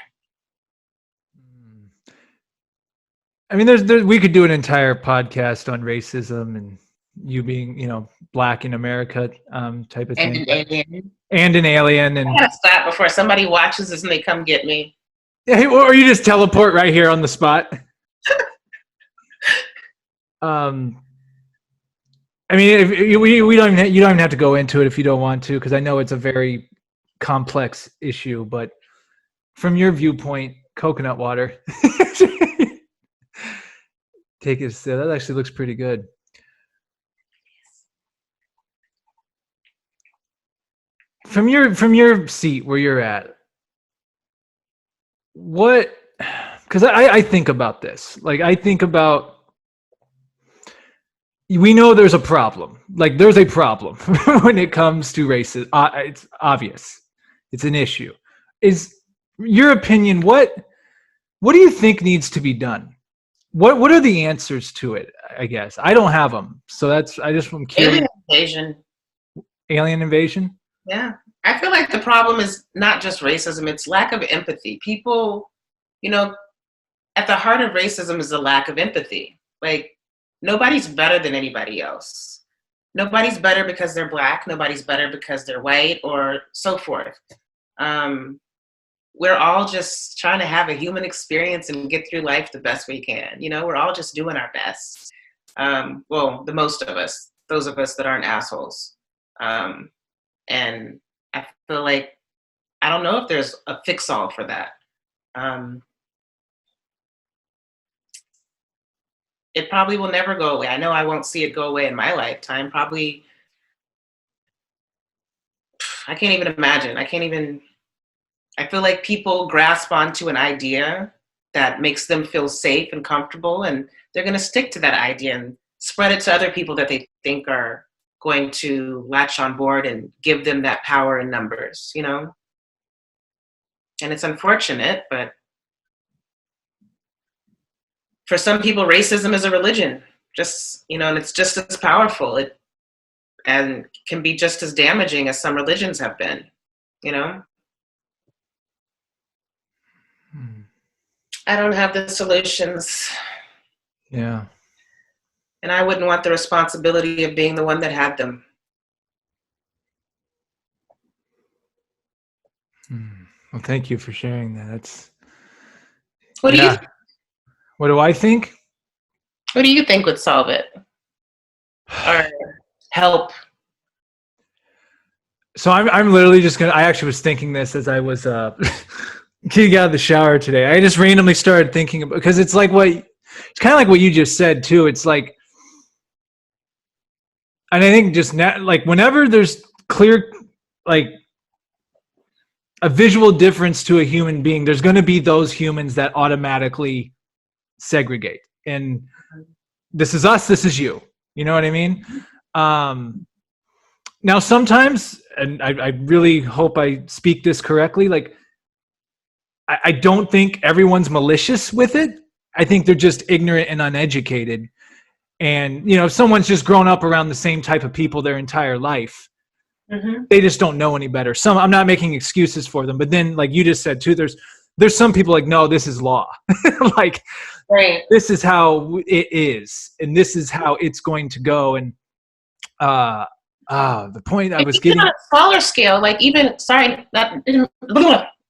I mean, there's we could do an entire podcast on racism and you being, black in America, type of And thing. an alien. And an alien, and I gotta stop before somebody watches this and they come get me. yeah, or you just teleport right here on the spot. I mean, if we don't even, you don't even have to go into it if you don't want to, because I know it's a very complex issue. But from your viewpoint, coconut water. Take it. That actually looks pretty good. From your seat where you're at, what? Because I think about this. Like I think about. We know there's a problem. Like there's a problem when it comes to racism. It's obvious. It's an issue. Is your opinion, what do you think needs to be done? What are the answers to it? I guess I don't have them. So I'm curious. Alien invasion. Alien invasion? Yeah. I feel like the problem is not just racism, it's lack of empathy. People, at the heart of racism is the lack of empathy. Like, nobody's better than anybody else. Nobody's better because they're black. Nobody's better because they're white or so forth. We're all just trying to have a human experience and get through life the best we can. We're all just doing our best. Well, the most of us, those of us that aren't assholes. And I feel like, I don't know if there's a fix-all for that. It probably will never go away. I know I won't see it go away in my lifetime. Probably, I can't even imagine. I feel like people grasp onto an idea that makes them feel safe and comfortable, and they're going to stick to that idea and spread it to other people that they think are going to latch on board and give them that power in numbers, And it's unfortunate, but for some people, racism is a religion, and it's just as powerful. And can be just as damaging as some religions have been, I don't have the solutions. Yeah. And I wouldn't want the responsibility of being the one that had them. Well, thank you for sharing that. What do you think? What do I think? What do you think would solve it? Or help? So I'm literally just I actually was thinking this as I was getting out of the shower today. I just randomly started thinking about, because it's kind of like what you just said too. It's like, and I think just like whenever there's clear, like a visual difference to a human being, there's going to be those humans that automatically segregate. And this is us, this is you. You know what I mean? Now sometimes, and I really hope I speak this correctly, like I don't think everyone's malicious with it. I think they're just ignorant and uneducated. And, if someone's just grown up around the same type of people their entire life, They just don't know any better. I'm not making excuses for them, but then like you just said too, there's some people like, no, this is law. Like, right. This is how it is, and this is how it's going to go. And the point I was getting on a smaller scale, like even didn't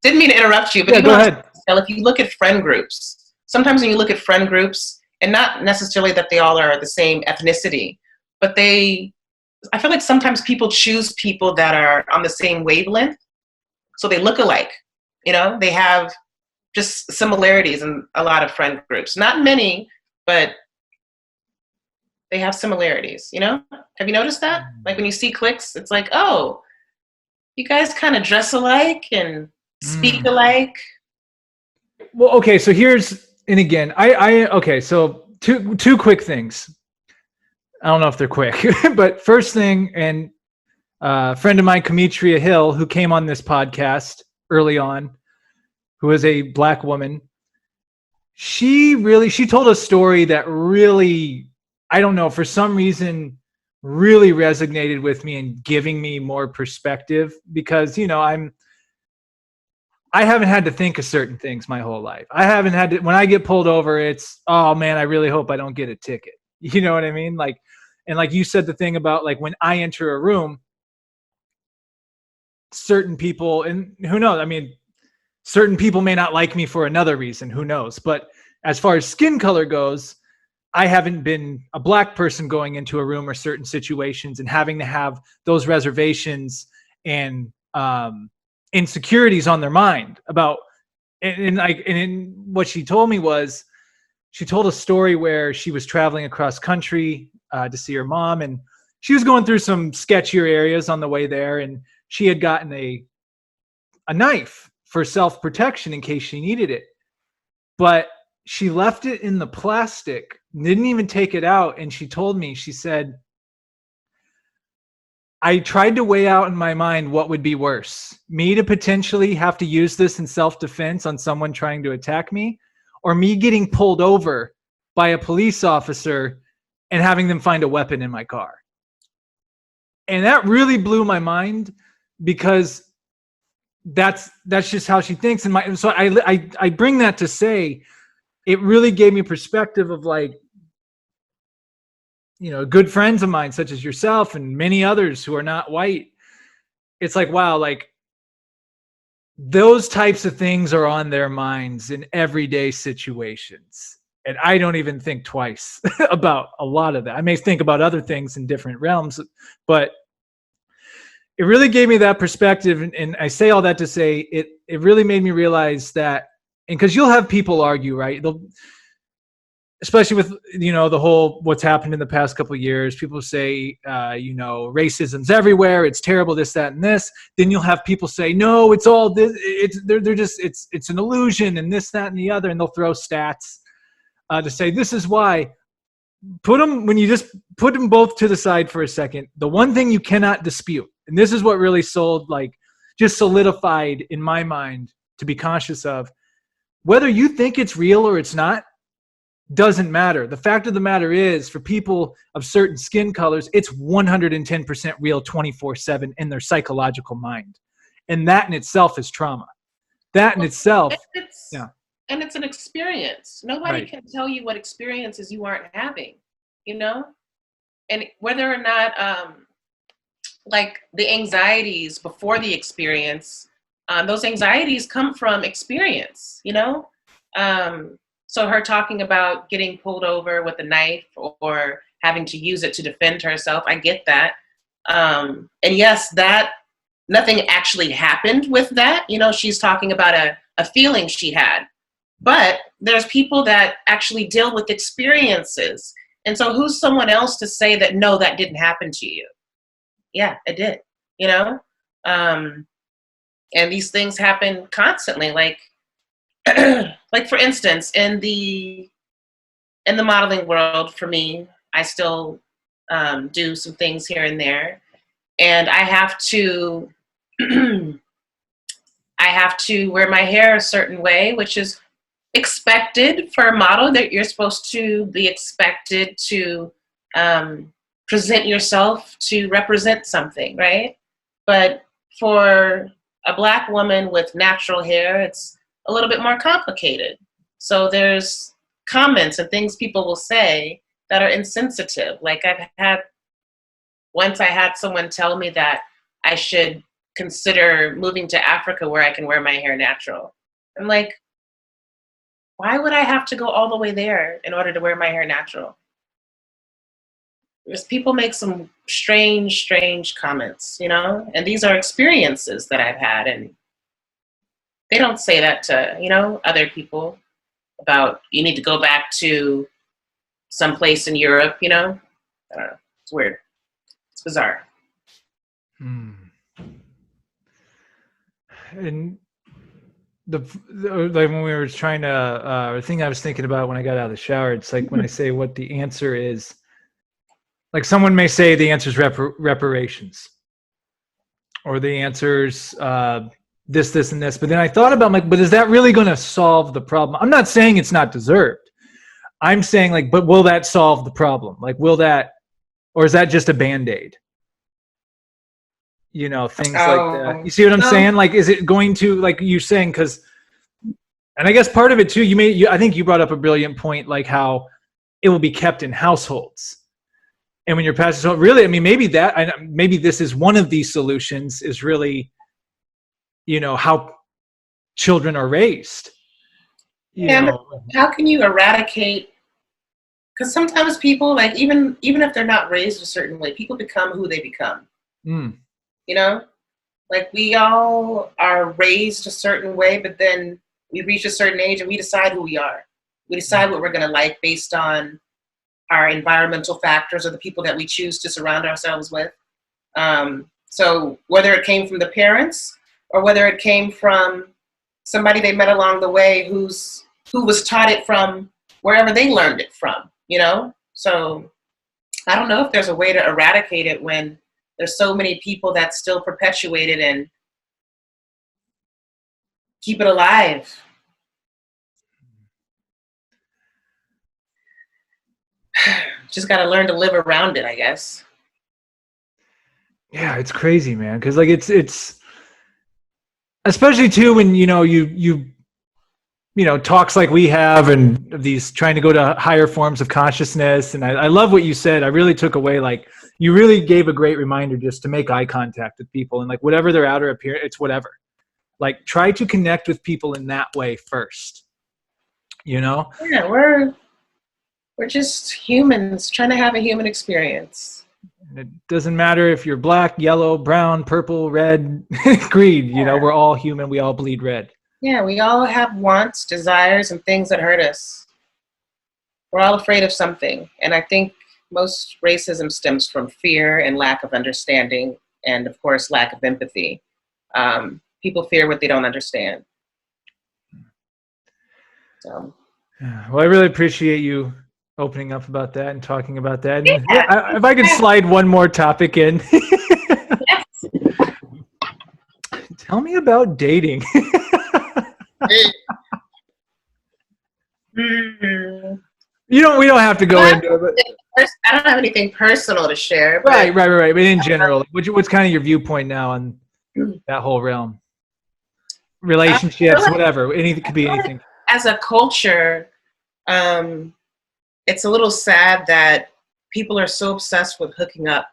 mean to interrupt you, but yeah, even go on a ahead. scale, if you look at friend groups, sometimes when you look at friend groups, and not necessarily that they all are the same ethnicity, but I feel like sometimes people choose people that are on the same wavelength, so they look alike. You know, they have just similarities in a lot of friend groups. Not many, but they have similarities, you know? Have you noticed that? Like when you see cliques, it's like, oh, you guys kind of dress alike and speak alike. Well, okay, so and again, okay, so two quick things. I don't know if they're quick, but first thing, and a friend of mine, Kamitria Hill, who came on this podcast early on, who is a Black woman, she told a story that really, I don't know, for some reason, really resonated with me and giving me more perspective because, you know, I haven't had to think of certain things my whole life. I haven't had to, when I get pulled over, it's, oh man, I really hope I don't get a ticket. You know what I mean? Like, and like you said, the thing about like when I enter a room, certain people, and who knows, I mean, certain people may not like me for another reason, who knows? But as far as skin color goes, I haven't been a Black person going into a room or certain situations and having to have those reservations and insecurities on their mind about, and what she told me was, she told a story where she was traveling across country to see her mom, and she was going through some sketchier areas on the way there, and she had gotten a knife for self-protection in case she needed it. But she left it in the plastic, didn't even take it out, and she told me, she said, I tried to weigh out in my mind what would be worse, me to potentially have to use this in self-defense on someone trying to attack me, or me getting pulled over by a police officer and having them find a weapon in my car. And that really blew my mind because that's just how she thinks. And so I bring that to say, it really gave me perspective of like, you know, good friends of mine, such as yourself and many others who are not white. It's like, wow, like those types of things are on their minds in everyday situations. And I don't even think twice about a lot of that. I may think about other things in different realms, but it really gave me that perspective. And I say all that to say it really made me realize that, and because you'll have people argue, right? Especially with, you know, the whole what's happened in the past couple of years, people say, you know, racism's everywhere, it's terrible, this, that, and this. Then you'll have people say, no, it's all this, they're just, it's an illusion, and this, that, and the other, and they'll throw stats to say this is why. When you just put them both to the side for a second, the one thing you cannot dispute, and this is what really just solidified in my mind to be conscious of, whether you think it's real or it's not, doesn't matter. The fact of the matter is, for people of certain skin colors, it's 110% real 24/7 in their psychological mind. And that in itself is trauma. That in itself, yeah. And it's an experience. Nobody can tell you what experiences you aren't having, you know? And whether or not, like the anxieties before the experience, those anxieties come from experience, you know? So her talking about getting pulled over with a knife or having to use it to defend herself, I get that. And yes, that nothing actually happened with that. You know, she's talking about a feeling she had. But there's people that actually deal with experiences. And so who's someone else to say that, no, that didn't happen to you? Yeah, it did, you know? And these things happen constantly. Like, like for instance, in the modeling world, for me, I still do some things here and there, and I have to wear my hair a certain way, which is expected for a model. That you're supposed to be expected to present yourself to represent something, right? But for a Black woman with natural hair, it's a little bit more complicated. So there's comments and things people will say that are insensitive. Like once I had someone tell me that I should consider moving to Africa where I can wear my hair natural. I'm like, why would I have to go all the way there in order to wear my hair natural? Because people make some strange comments, you know? And these are experiences that I've had, and they don't say that to, you know, other people about you need to go back to some place in Europe, you know? I don't know. It's weird. It's bizarre. And like when we were trying to, the thing I was thinking about when I got out of the shower, it's like when I say what the answer is, like someone may say the answer is reparations, or the answer's this, and this. But then I thought about, like, but is that really going to solve the problem? I'm not saying it's not deserved. I'm saying, like, but will that solve the problem? Like, will that, or is that just a Band-Aid? You know, things like that. You see what I'm saying? Like, is it going to, like you're saying, because, and I guess part of it too, I think you brought up a brilliant point, like how it will be kept in households. And when you're passing, so really, I mean, maybe this is one of these solutions, is really, you know, how children are raised. How can you eradicate? Because sometimes people, like, even if they're not raised a certain way, people become who they become. You know, like we all are raised a certain way, but then we reach a certain age and we decide who we are. We decide what we're going to like based on our environmental factors or the people that we choose to surround ourselves with. So whether it came from the parents or whether it came from somebody they met along the way who was taught it from wherever they learned it from, you know? So I don't know if there's a way to eradicate it when there's so many people that still perpetuate it and keep it alive. Just got to learn to live around it, I guess. Yeah, it's crazy, man. Because like it's especially too when you know talks like we have and these trying to go to higher forms of consciousness. And I love what you said. I really took away, like, you really gave a great reminder just to make eye contact with people, and like whatever their outer appearance, it's whatever. Like, try to connect with people in that way first. You know? Yeah, we're just humans trying to have a human experience. And it doesn't matter if you're black, yellow, brown, purple, red, green. You know, we're all human. We all bleed red. Yeah, we all have wants, desires, and things that hurt us. We're all afraid of something. And I think most racism stems from fear and lack of understanding and, of course, lack of empathy. People fear what they don't understand. So. Well, I really appreciate you opening up about that and talking about that. And if I could slide one more topic in. Yes. Tell me about dating. We don't have to go into it. But I don't have anything personal to share. But right. But in general, what's kind of your viewpoint now on that whole realm? Relationships, whatever. It could be anything. As a culture, it's a little sad that people are so obsessed with hooking up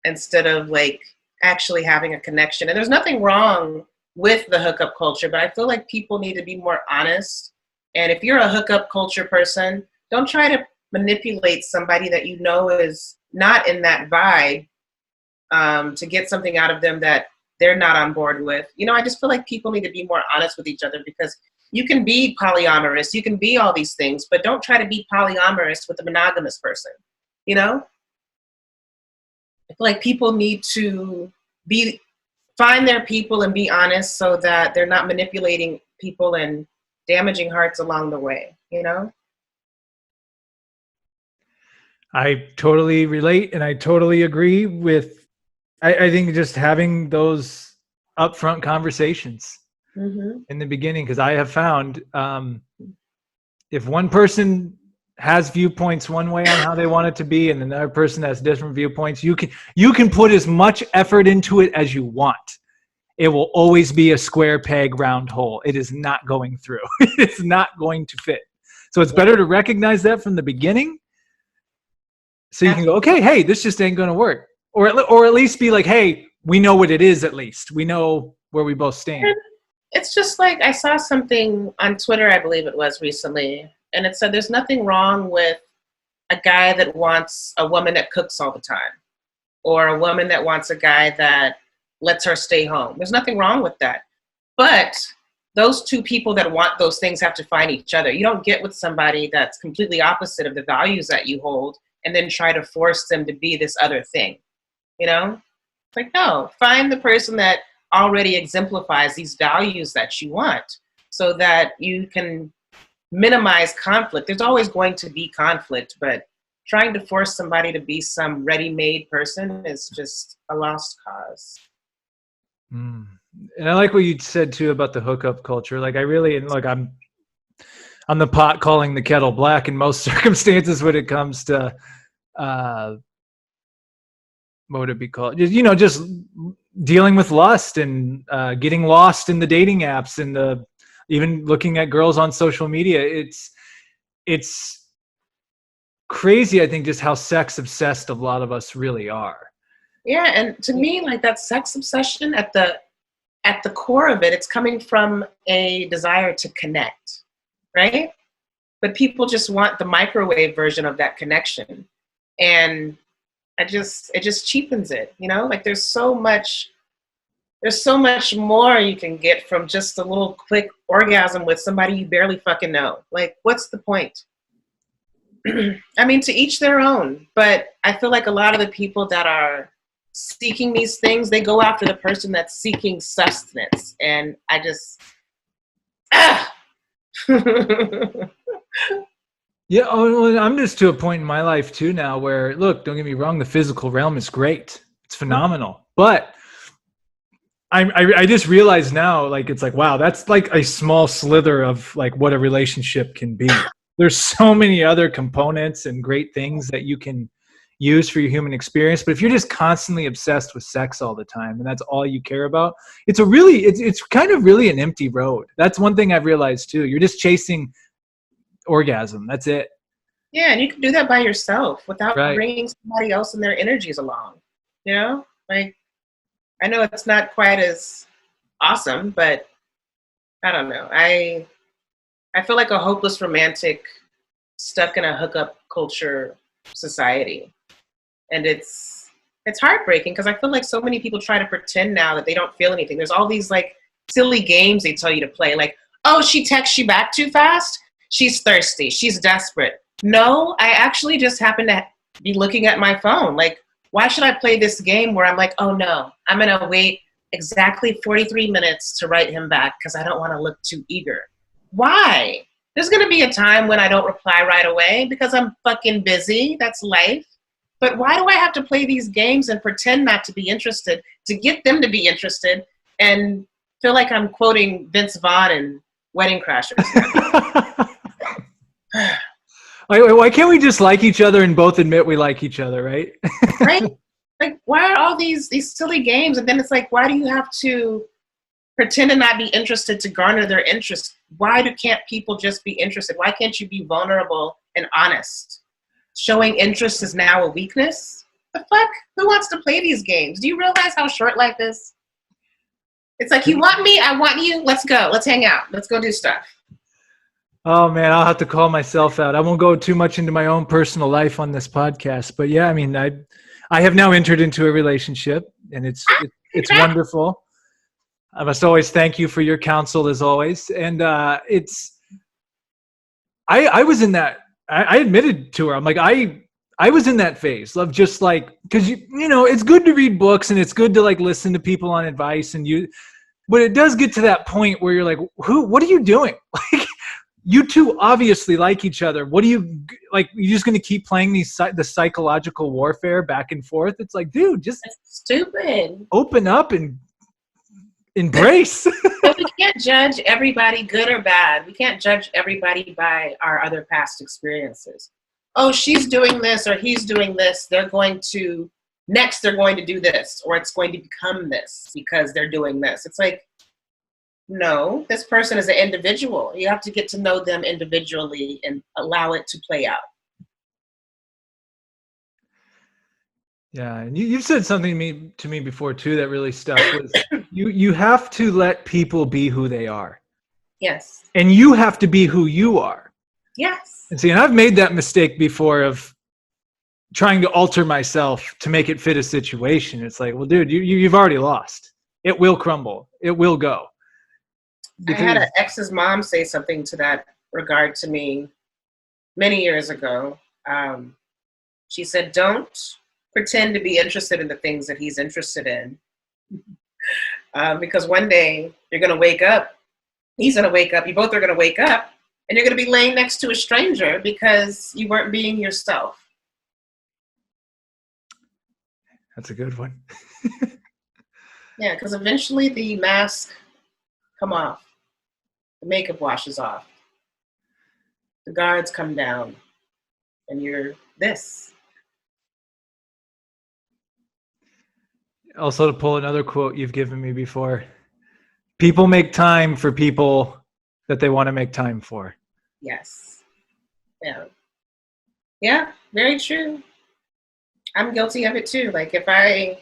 instead of like actually having a connection. And there's nothing wrong with the hookup culture, but I feel like people need to be more honest. And if you're a hookup culture person, don't try to manipulate somebody that you know is not in that vibe to get something out of them that they're not on board with. You know, I just feel like people need to be more honest with each other, because you can be polyamorous, you can be all these things, but don't try to be polyamorous with a monogamous person, you know? I feel like people need to find their people and be honest so that they're not manipulating people and damaging hearts along the way, you know? I totally relate, and I totally agree with, I think just having those upfront conversations in the beginning, because I have found if one person has viewpoints one way on how they want it to be, and another person has different viewpoints. You can put as much effort into it as you want. It will always be a square peg, round hole. It is not going through. It's not going to fit. So it's better to recognize that from the beginning, so you can go, okay, hey, this just ain't going to work. Or at least be like, hey, we know what it is at least. We know where we both stand. It's just like I saw something on Twitter, I believe it was recently, and it said there's nothing wrong with a guy that wants a woman that cooks all the time, or a woman that wants a guy that lets her stay home. There's nothing wrong with that. But those two people that want those things have to find each other. You don't get with somebody that's completely opposite of the values that you hold and then try to force them to be this other thing. You know? Like, no, find the person that already exemplifies these values that you want so that you can minimize conflict. There's always going to be conflict, but trying to force somebody to be some ready-made person is just a lost cause. And I like what you said too about the hookup culture. Like, I'm the pot calling the kettle black in most circumstances when it comes to what would it be called? Just dealing with lust and getting lost in the dating apps and even looking at girls on social media. It's crazy, I think, just how sex obsessed a lot of us really are. Yeah, and to me, like, that sex obsession at the core of it, it's coming from a desire to connect, right? But people just want the microwave version of that connection, and it just cheapens it, Like, there's so much more you can get from just a little quick orgasm with somebody you barely fucking know. Like, what's the point? I mean, to each their own, but I feel like a lot of the people that are seeking these things, they go after the person that's seeking sustenance, and I just Yeah, I'm just to a point in my life too now where, look, don't get me wrong, the physical realm is great, it's phenomenal, but I just realize now, like, it's like, wow, that's like a small slither of like what a relationship can be. There's so many other components and great things that you can use for your human experience. But if you're just constantly obsessed with sex all the time and that's all you care about, it's kind of really an empty road. That's one thing I've realized too. You're just chasing orgasm. That's it. Yeah, and you can do that by yourself without Right. bringing somebody else and their energies along. Like, I know it's not quite as awesome, but I don't know. I feel like a hopeless romantic stuck in a hookup culture society. And it's heartbreaking because I feel like so many people try to pretend now that they don't feel anything. There's all these like silly games they tell you to play. Like, oh, she texts you back too fast. She's thirsty. She's desperate. No, I actually just happen to be looking at my phone. Like, why should I play this game where I'm like, oh no, I'm going to wait exactly 43 minutes to write him back because I don't want to look too eager. Why? There's going to be a time when I don't reply right away because I'm fucking busy. That's life. But why do I have to play these games and pretend not to be interested to get them to be interested and feel like I'm quoting Vince Vaughn in Wedding Crashers? Why can't we just like each other and both admit we like each other, right? Right? Like, why are all these silly games? And then it's like, why do you have to pretend to not be interested to garner their interest? Why can't people just be interested? Why can't you be vulnerable and honest? Showing interest is now a weakness? The fuck? Who wants to play these games? Do you realize how short life is? It's like, you want me, I want you, let's go. Let's hang out. Let's go do stuff. Oh man, I'll have to call myself out. I won't go too much into my own personal life on this podcast, but yeah, I mean, I have now entered into a relationship, and it's wonderful. I must always thank you for your counsel as always. And I was in that, I admitted to her, I'm like, I was in that phase of just like, cause it's good to read books and it's good to like listen to people on advice but it does get to that point where you're like, what are you doing? Like, you two obviously like each other. What do you like? You're just going to keep playing the psychological warfare back and forth. It's like, dude, just That's stupid. open up and embrace. But we can't judge everybody, good or bad. We can't judge everybody by our other past experiences. Oh, she's doing this or he's doing this. They're going to do this, or it's going to become this because they're doing this. It's like, no, this person is an individual. You have to get to know them individually and allow it to play out. Yeah, and you've said something to me before too that really stuck. Was you have to let people be who they are. Yes. And you have to be who you are. Yes. And see, and I've made that mistake before of trying to alter myself to make it fit a situation. It's like, well, dude, you've already lost. It will crumble. It will go. I had an ex's mom say something to that regard to me many years ago. She said, don't pretend to be interested in the things that he's interested in. Because one day you're going to wake up, he's going to wake up, you both are going to wake up, and you're going to be laying next to a stranger because you weren't being yourself. That's a good one. Yeah, because eventually the mask come off, the makeup washes off, the guards come down, and you're this. Also, to pull another quote you've given me before, people make time for people that they want to make time for. Yes. Yeah. Yeah, very true. I'm guilty of it too. Like if I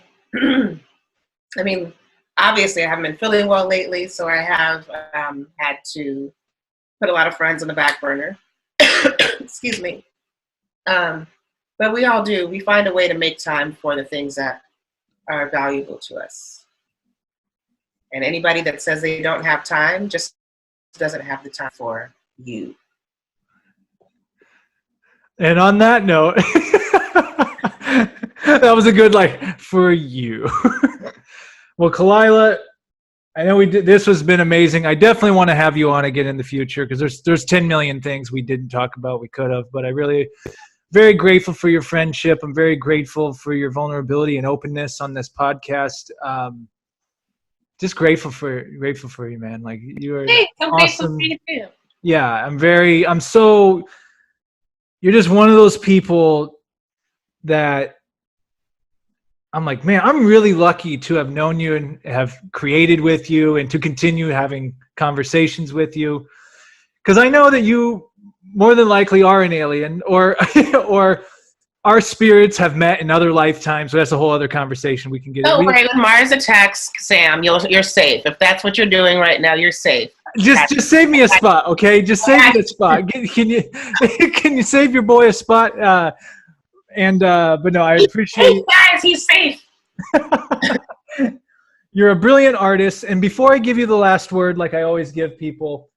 mean, obviously I haven't been feeling well lately, so I have had to put a lot of friends on the back burner. Excuse me. But we all do. We find a way to make time for the things that are valuable to us. And anybody that says they don't have time just doesn't have the time for you. And on that note, that was a good, for you. Well, Khalilah, I know this has been amazing. I definitely want to have you on again in the future because there's 10 million things we didn't talk about, we could have, but I really very grateful for your friendship. I'm very grateful for your vulnerability and openness on this podcast. Just grateful for you, man. Like you are awesome. Grateful for you too. Yeah, you're just one of those people that I'm like, man, I'm really lucky to have known you and have created with you and to continue having conversations with you. Because I know that you more than likely are an alien or our spirits have met in other lifetimes. So that's a whole other conversation we can get. Don't worry, when Mars attacks, Sam, you're safe. If that's what you're doing right now, you're safe. Just save me a spot, okay? Just save me a spot. Can you save your boy a spot? But no, I appreciate. Hey guys, he's safe. You're a brilliant artist, and before I give you the last word, like I always give people,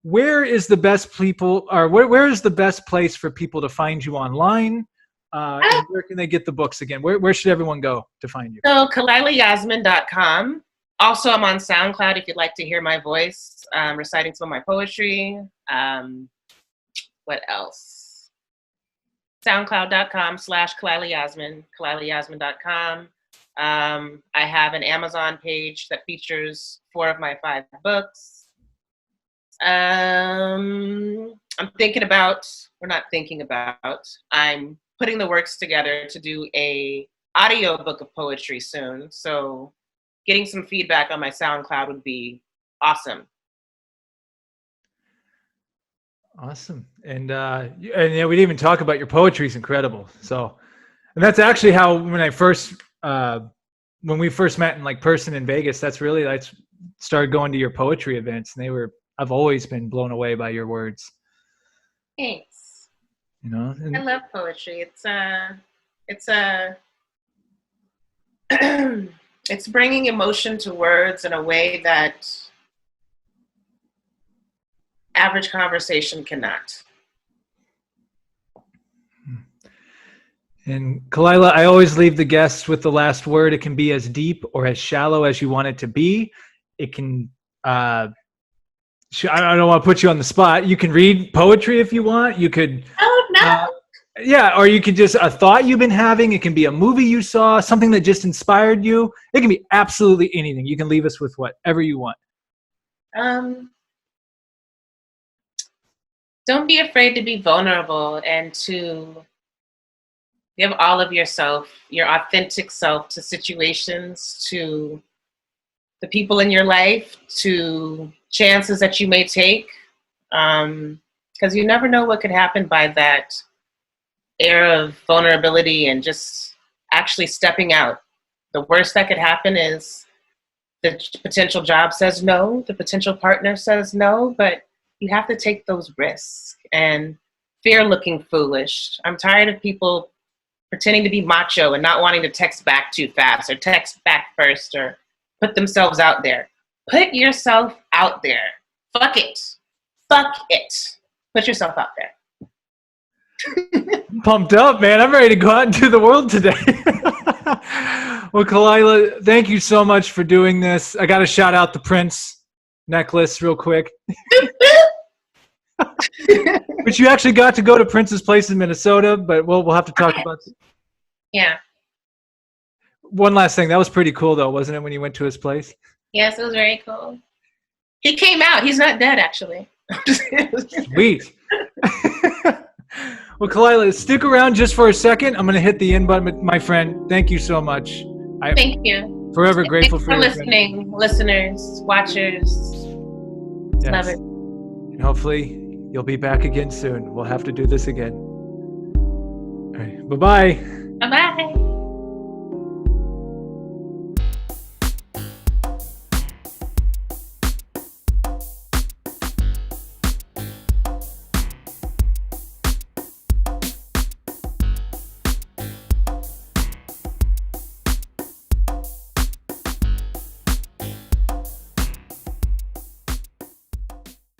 where is the best place for people to find you online? And where can they get the books again? Where should everyone go to find you? So KhalilahYasmin.com. Also, I'm on SoundCloud if you'd like to hear my voice reciting some of my poetry. What else? SoundCloud.com/Khalilah Yasmin, KhalilahYasmin.com. I have an Amazon page that features 4 of my 5 books. I'm putting the works together to do a audio book of poetry soon. So getting some feedback on my SoundCloud would be awesome. Awesome. And yeah, we didn't even talk about your poetry is incredible. So, and that's actually how when we first met in person in Vegas, that's really, I started going to your poetry events and I've always been blown away by your words. Thanks. You know, I love poetry. It's bringing emotion to words in a way that average conversation cannot. And Khalilah, I always leave the guests with the last word. It can be as deep or as shallow as you want it to be. It can, I don't want to put you on the spot. You can read poetry if you want. You could. Oh, no. Yeah, or you could just a thought you've been having. It can be a movie you saw, something that just inspired you. It can be absolutely anything. You can leave us with whatever you want. Don't be afraid to be vulnerable and to give all of yourself, your authentic self, to situations, to the people in your life, to chances that you may take. Because you never know what could happen by that era of vulnerability and just actually stepping out. The worst that could happen is the potential job says no, the potential partner says no, but you have to take those risks and fear looking foolish. I'm tired of people pretending to be macho and not wanting to text back too fast or text back first or put themselves out there. Put yourself out there. Fuck it. Fuck it. Put yourself out there. Pumped up, man. I'm ready to go out into the world today. Well, Khalilah, thank you so much for doing this. I got to shout out the Prince necklace real quick. But you actually got to go to Prince's place in Minnesota, but we'll have to talk about it. Yeah. One last thing. That was pretty cool, though, wasn't it, when you went to his place? Yes, it was very cool. He came out. He's not dead, actually. Sweet. Well, Khalilah, stick around just for a second. I'm going to hit the end button, my friend. Thank you so much. Thank you. Forever grateful for listening, listeners, watchers. Yes. Love it. And hopefully you'll be back again soon. We'll have to do this again. All right. Bye-bye. Bye-bye.